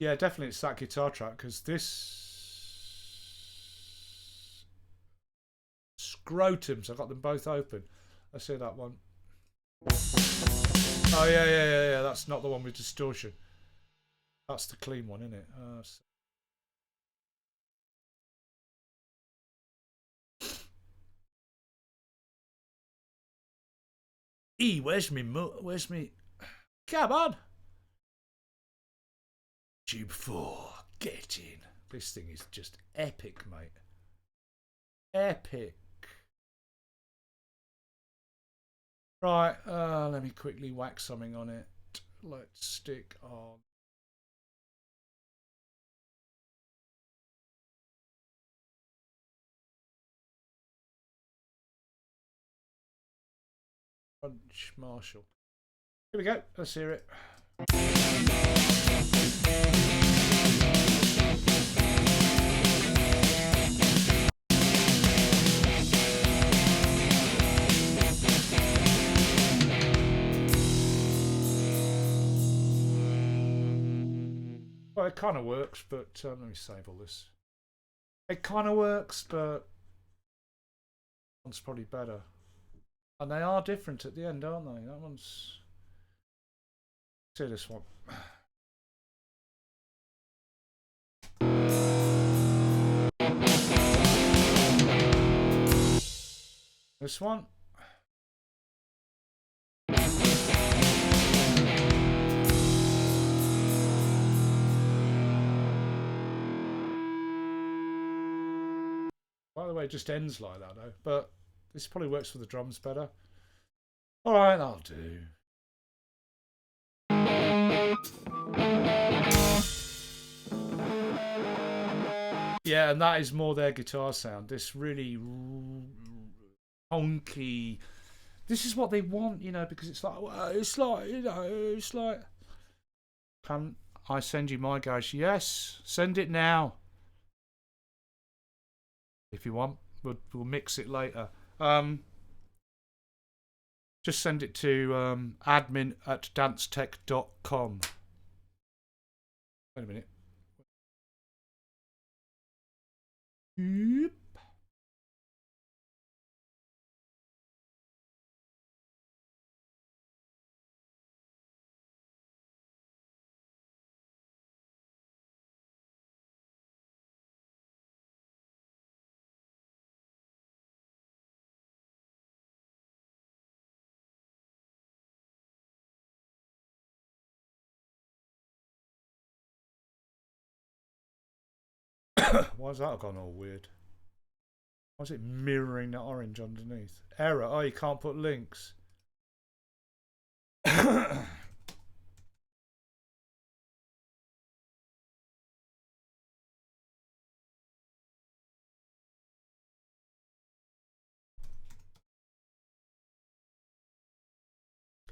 Yeah, definitely it's that guitar track, because this... Scrotums, I've got them both open. Let's see that one. Oh, yeah. That's not the one with distortion. That's the clean one, isn't it? Where's me? Come on! Tube 4, get in. This thing is just epic, mate. Epic. Right, let me quickly whack something on it. Let's stick on. Punch Marshall. Here we go. Let's hear it. Well, it kind of works, but let me save all this. It kind of works, but one's probably better. And they are different at the end, aren't they? That one's... Let's hear this one. This one. By the way, it just ends like that though. But this probably works for the drums better. Alright, that'll do. Yeah, and that is more their guitar sound. This really honky. This is what they want, you know, because it's like, it's like. Can I send you my guys? Yes, send it now. If you want, we'll mix it later. Just send it to admin@dancetech.com. Wait a minute. Yep. Why's that gone all weird? Why's it mirroring that orange underneath? Error. Oh, you can't put links.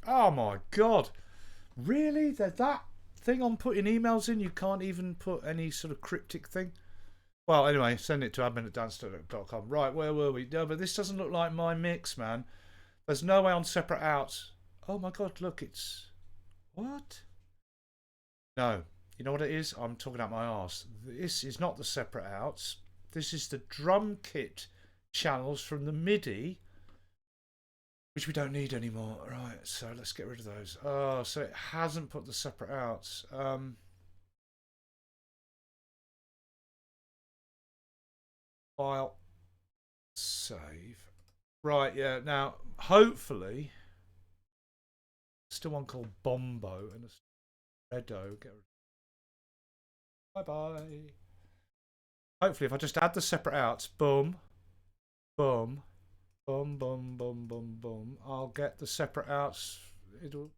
Oh my god. Really? That thing on putting emails in, you can't even put any sort of cryptic thing? Well, anyway, send it to admin@danstoner.com. Right, where were we? No, but this doesn't look like my mix, man. There's no way on separate outs. Oh my god, look, it's... What? No. You know what it is? I'm talking out my arse. This is not the separate outs. This is the drum kit channels from the MIDI, which we don't need anymore. Right, so let's get rid of those. Oh, so it hasn't put the separate outs. File. Save. Right, yeah. Now, hopefully, still one called Bombo and a Redo. Get rid of... Bye-bye. Hopefully, if I just add the separate outs, boom, boom, boom, boom, boom, boom, boom, I'll get the separate outs. It'll...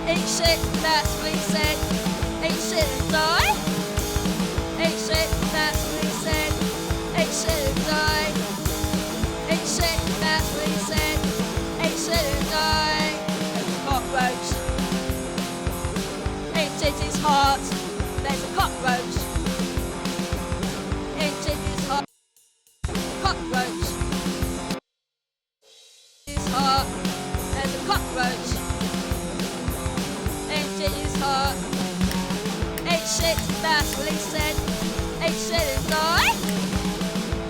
Eat shit, that's what he said. Eat shit and die. Eat shit, that's what he said. Eat shit and die. Eat shit, that's what he said. Eat shit and die. There's a cockroach. In Gingy's heart, there's a cockroach. In Gingy's heart, cockroach. His heart, there's a cockroach. His heart. Eat shit, that's what he said. Eat shit and die.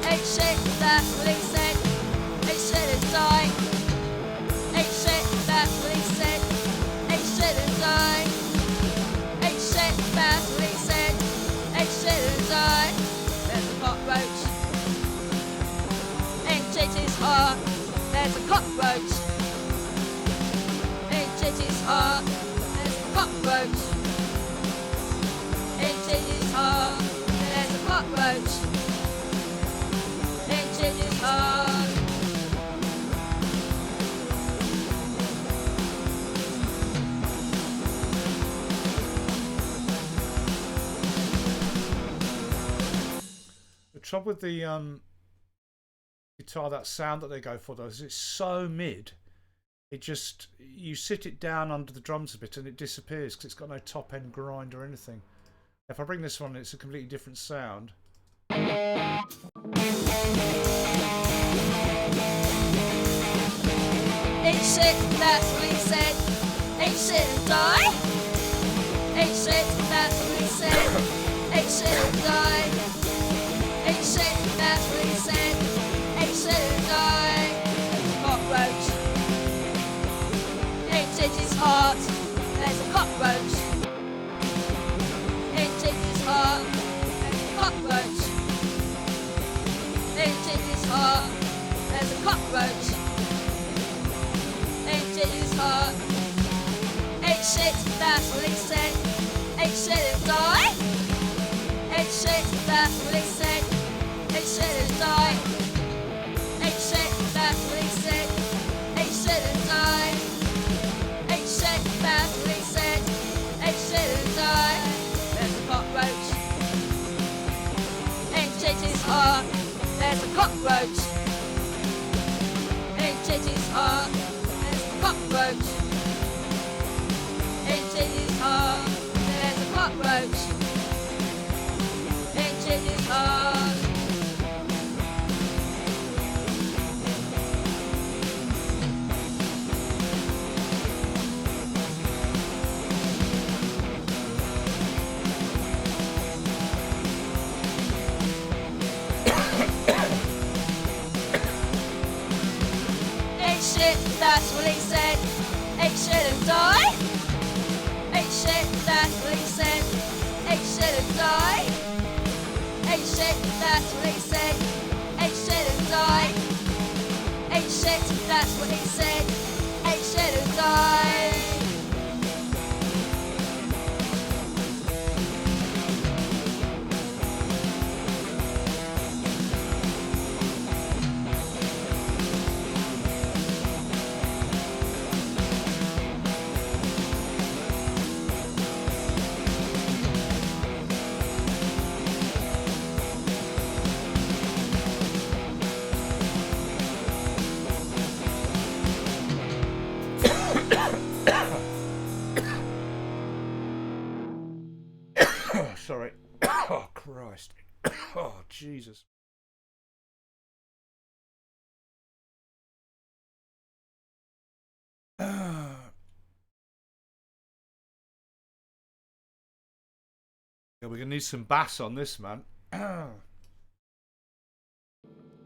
Eat shit, that's what he said. Eat shit and die. Eat shit, that's what he said. Eat shit and die. Eat shit, that's what he said. Eat shit and die. There's a cockroach. In Gigi's heart, there's a cockroach. In Gigi's heart, cockroach. In Gigi's heart, there's a cockroach. In Gigi's heart. The trouble with the guitar, that sound that they go for, though, is it's so mid. It just, you sit it down under the drums a bit and it disappears because it's got no top end grind or anything. If I bring this one, it's a completely different sound. Eat shit, that's what he said. Eat shit and die. Eat shit, that's what he said. Eat shit and die. Eat shit, that's what he said. Eat shit and die. Cockroach. In Gigi's heart, there's a cockroach. In Gigi's heart, there's a cockroach. In Gigi's heart, there's a cockroach. In Gigi's heart. Eat shit, that's what he said. Eat shit and die. Eat shit, that's what he said. Eat shit and die. Eat shit, that's what he said. Eat shit and die. Eat shit, that's what he said. Eat shit and die. There's a cockroach. In Gigi's heart, there's a cockroach. In Gigi's heart, there's a cockroach. In Gigi's heart, there's a cockroach. In Gigi's heart. That's what he said. Eat shit and die. Eat shit, that's what he said. Eat shit and die. Eat shit, Sorry. Oh, Christ. Oh, Jesus. Yeah, we're going to need some bass on this, man.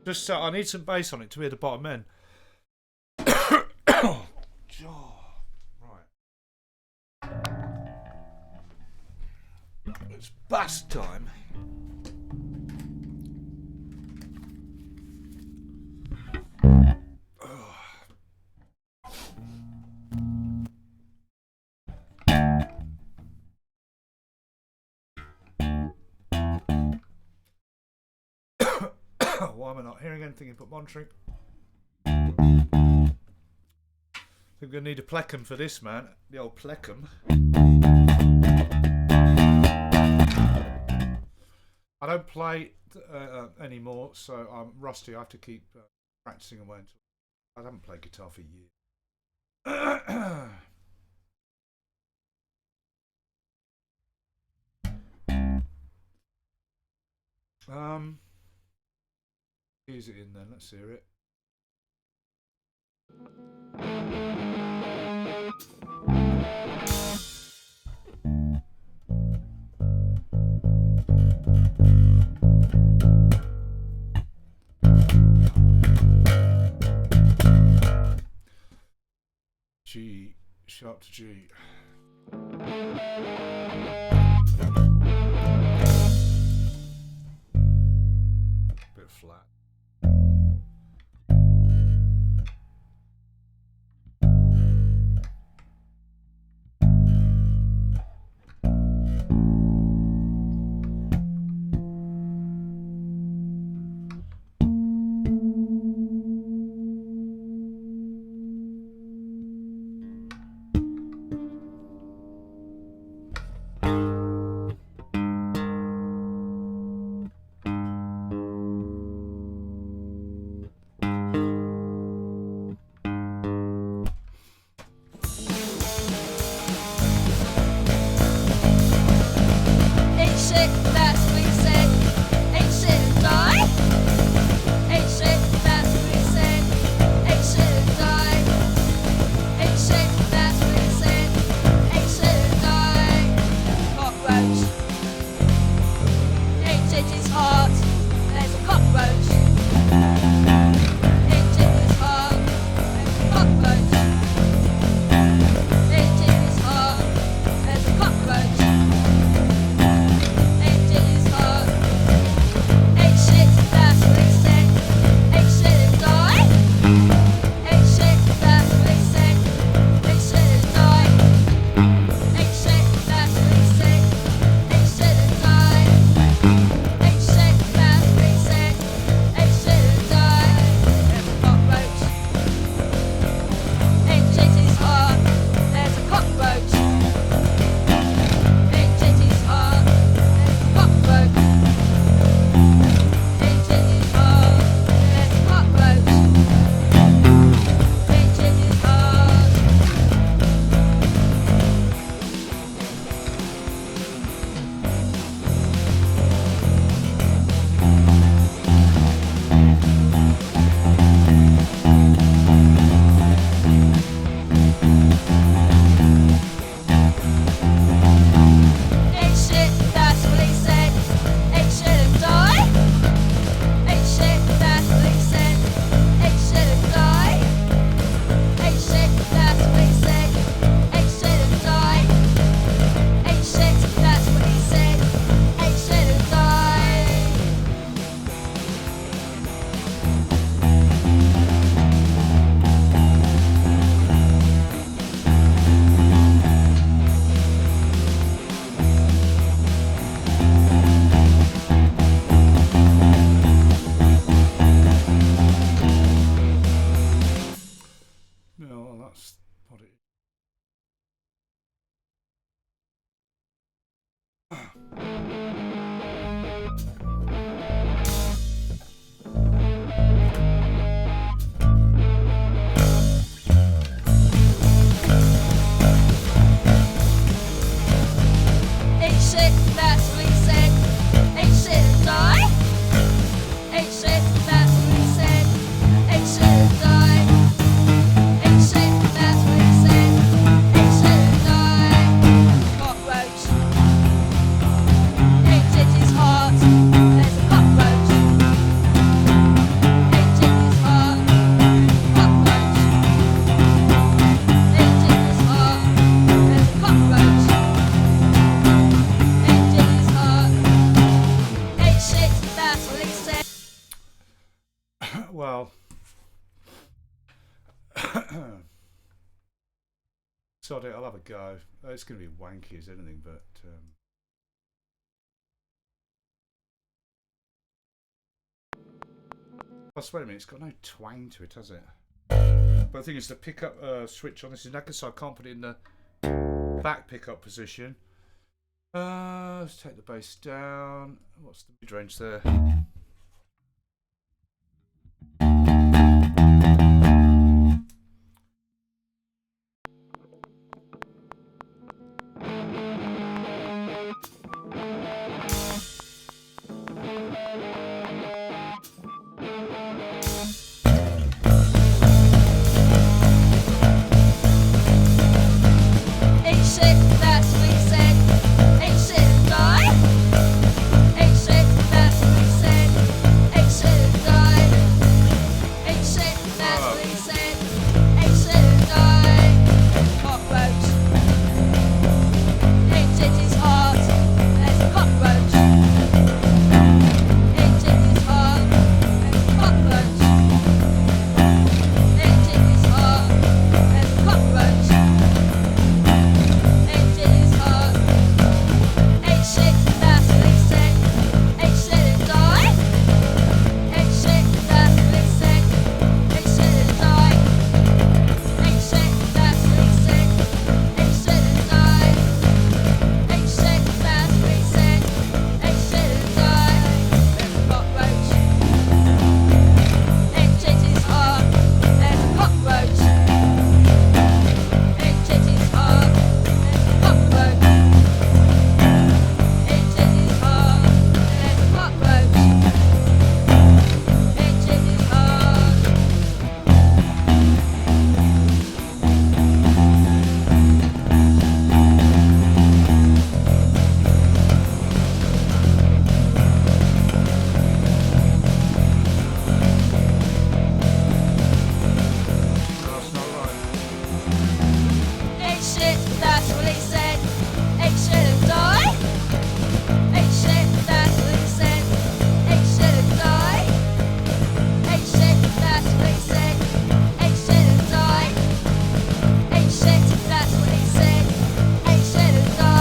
Just so I need some bass on it to hear the bottom end. Oh, right. It's bass time. Why am I not hearing anything input monitoring? I think we're going to need a plecum for this, man. The old plecum. I don't play anymore, so I'm rusty. I have to keep practicing away. I haven't played guitar for years. Here's it in then. Let's hear it. G, sharp to G. Bit flat. shit, that's what he said. Ain't shit and die. Ain't shit, that's what he said. Ain't shit and die. Ain't shit, that's what he said. Ain't shit and die. Cockroach. Ain't it his heart. There's a cockroach. Ain't it his heart. Cockroach. Ain't it his heart. There's a cockroach. Ain't it his heart. Ain't shit, that's what he said. Well, sod it, I'll have a go. It's going to be wanky as anything, but oh, wait a minute, it's got no twang to it, has it? But the thing is, the pickup switch on this is knackered, so I can't put it in the back pickup position. Let's take the bass down. What's the mid range there? Ain't shit, that's what he said. Ain't shit and die. Ain't shit, that's what he said. Ain't shit and die. Ain't shit, that's what he said. Ain't shit and die. Cockroach. Ain't it his heart. There's a cockroach. Ain't it his heart. There's a cockroach. Ain't it his heart. There's a cockroach. Ain't it his heart. Ain't shit, that's what he said. Ain't shit and die. Ain't shit, that's what he said. Ain't shit and die. Ain't shit, that's what he said. Ain't shit and die. Ain't shit, that's what he said. Ain't shit and die. There's a cockroach. Ain't it his heart. There's a cockroach. Ain't it his heart. There's a cockroach. Ain't it his heart. There's a cockroach. Ain't it his heart. That's not right. Ain't shit, that's what he said. Ain't shit and die. Ain't shit, that's what he said. Ain't shit and die. Ain't shit, that's what he said. Ain't shit and die. Ain't shit, that's what he said. Ain't shit and die.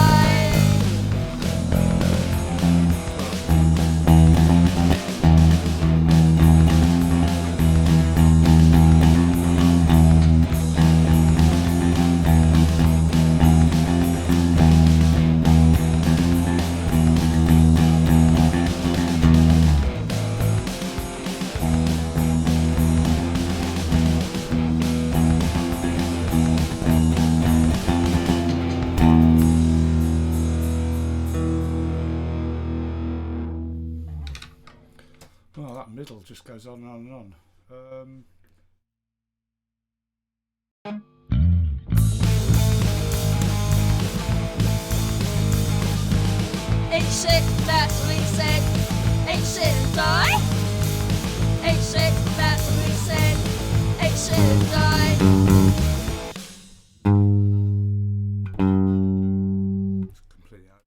Well, that middle just goes on and on and on. Ain't shit, that's what he said. Ain't shit and die. Ain't shit, that's what he said. Ain't shit and die. It's completely out.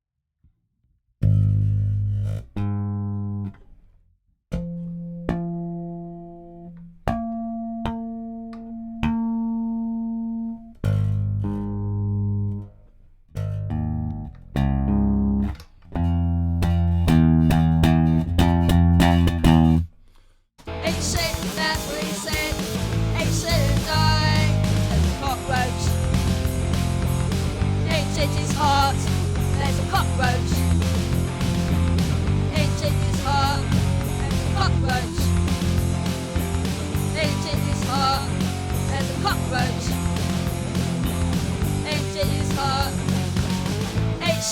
Ain't shit, that's what he said. Ain't shit and die.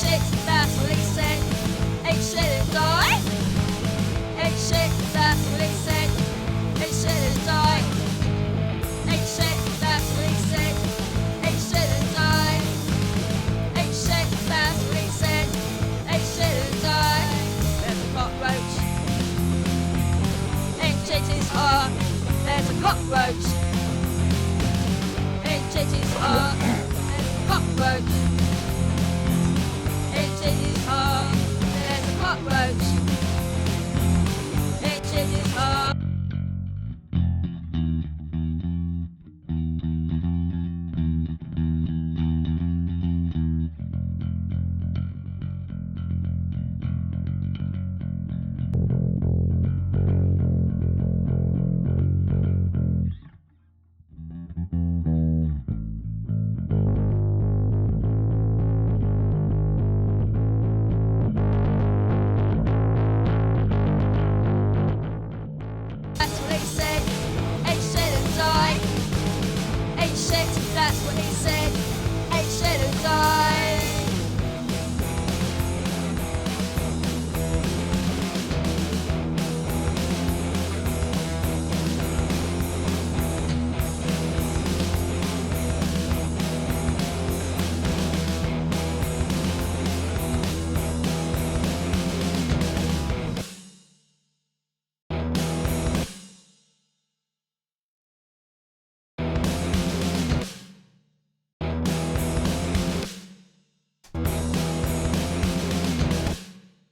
shit, that's what he said. Eat shit and die. Eat shit, that's what he said. Eat shit and die. Eat shit, that's what he said. Eat shit and die. Eat shit, that's what he said. Eat shit and die. There's a cockroach. In Titty's heart. There's a cockroach. In Titty's heart. There's a cockroach. In Titty's heart. There's a cockroach. In Titty's heart. That's what he said. Eat shit and die. Eat shit, that's what he said. Eat shit and die.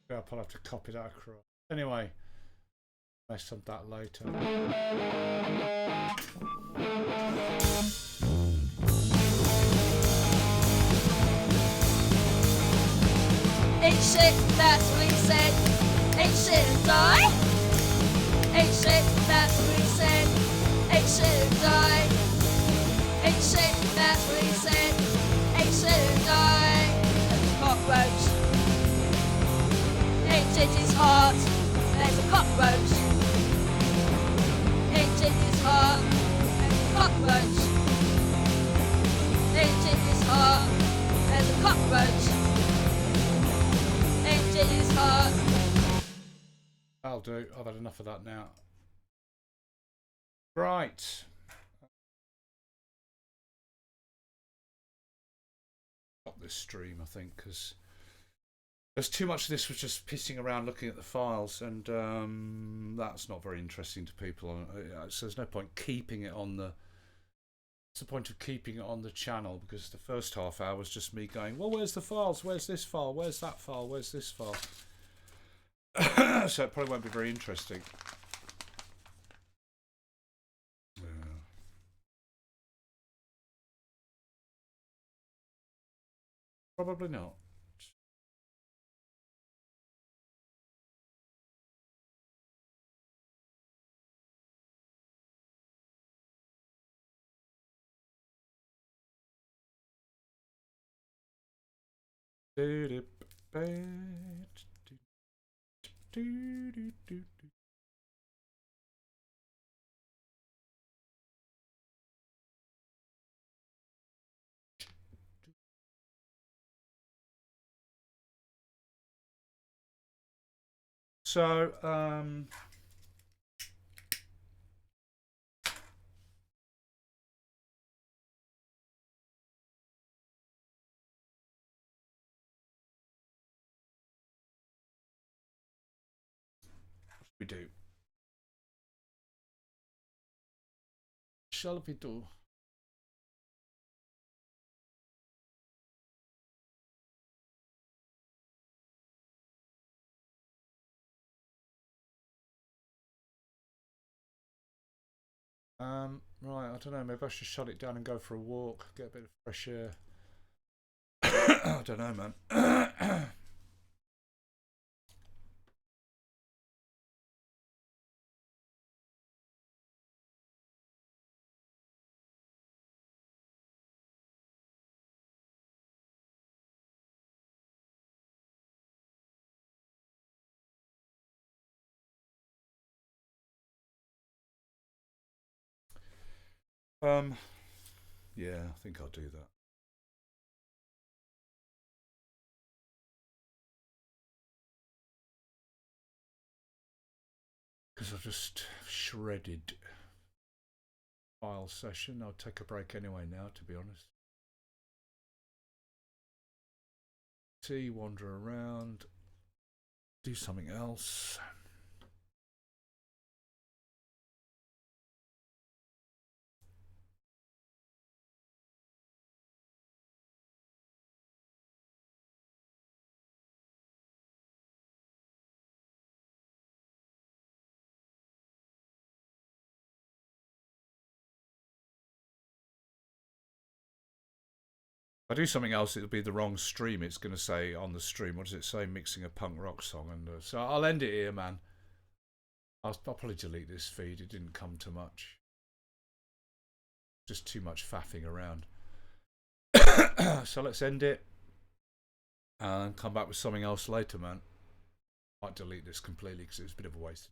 I'll probably have to copy that across. Anyway, rest of that later. Eat shit, that's what he said. Eat shit and die. Eat shit, that's what he said. Eat shit and die. Eat shit, that's what he said. Eat shit and die. There's a cockroach. In Titty's heart. There's a cockroach. In Titty's heart. There's a cockroach. In Titty's heart. There's a cockroach. In Titty's heart. I'll do. I've had enough of that now. Right. Stop this stream, I think, because there's too much of this was just pissing around looking at the files, and that's not very interesting to people. So there's no point keeping it on the. What's the point of keeping it on the channel? Because the first half hour was just me going, well, where's the files? Where's this file? Where's that file? Where's this file? So it probably won't be very interesting. Probably not. So, we do. Shall we do? Right, I don't know, maybe I should shut it down and go for a walk, get a bit of fresh air. I don't know, man. Yeah, I think I'll do that. because I've just shredded file session. I'll take a break anyway now, to be honest. See, wander around, do something else. If I do something else, it'll be the wrong stream. It's going to say on the stream, what does it say? Mixing a punk rock song. And so I'll end it here, man. I'll probably delete this feed. It didn't come to much. Just too much faffing around. So let's end it and come back with something else later, man. Might delete this completely because it was a bit of a waste.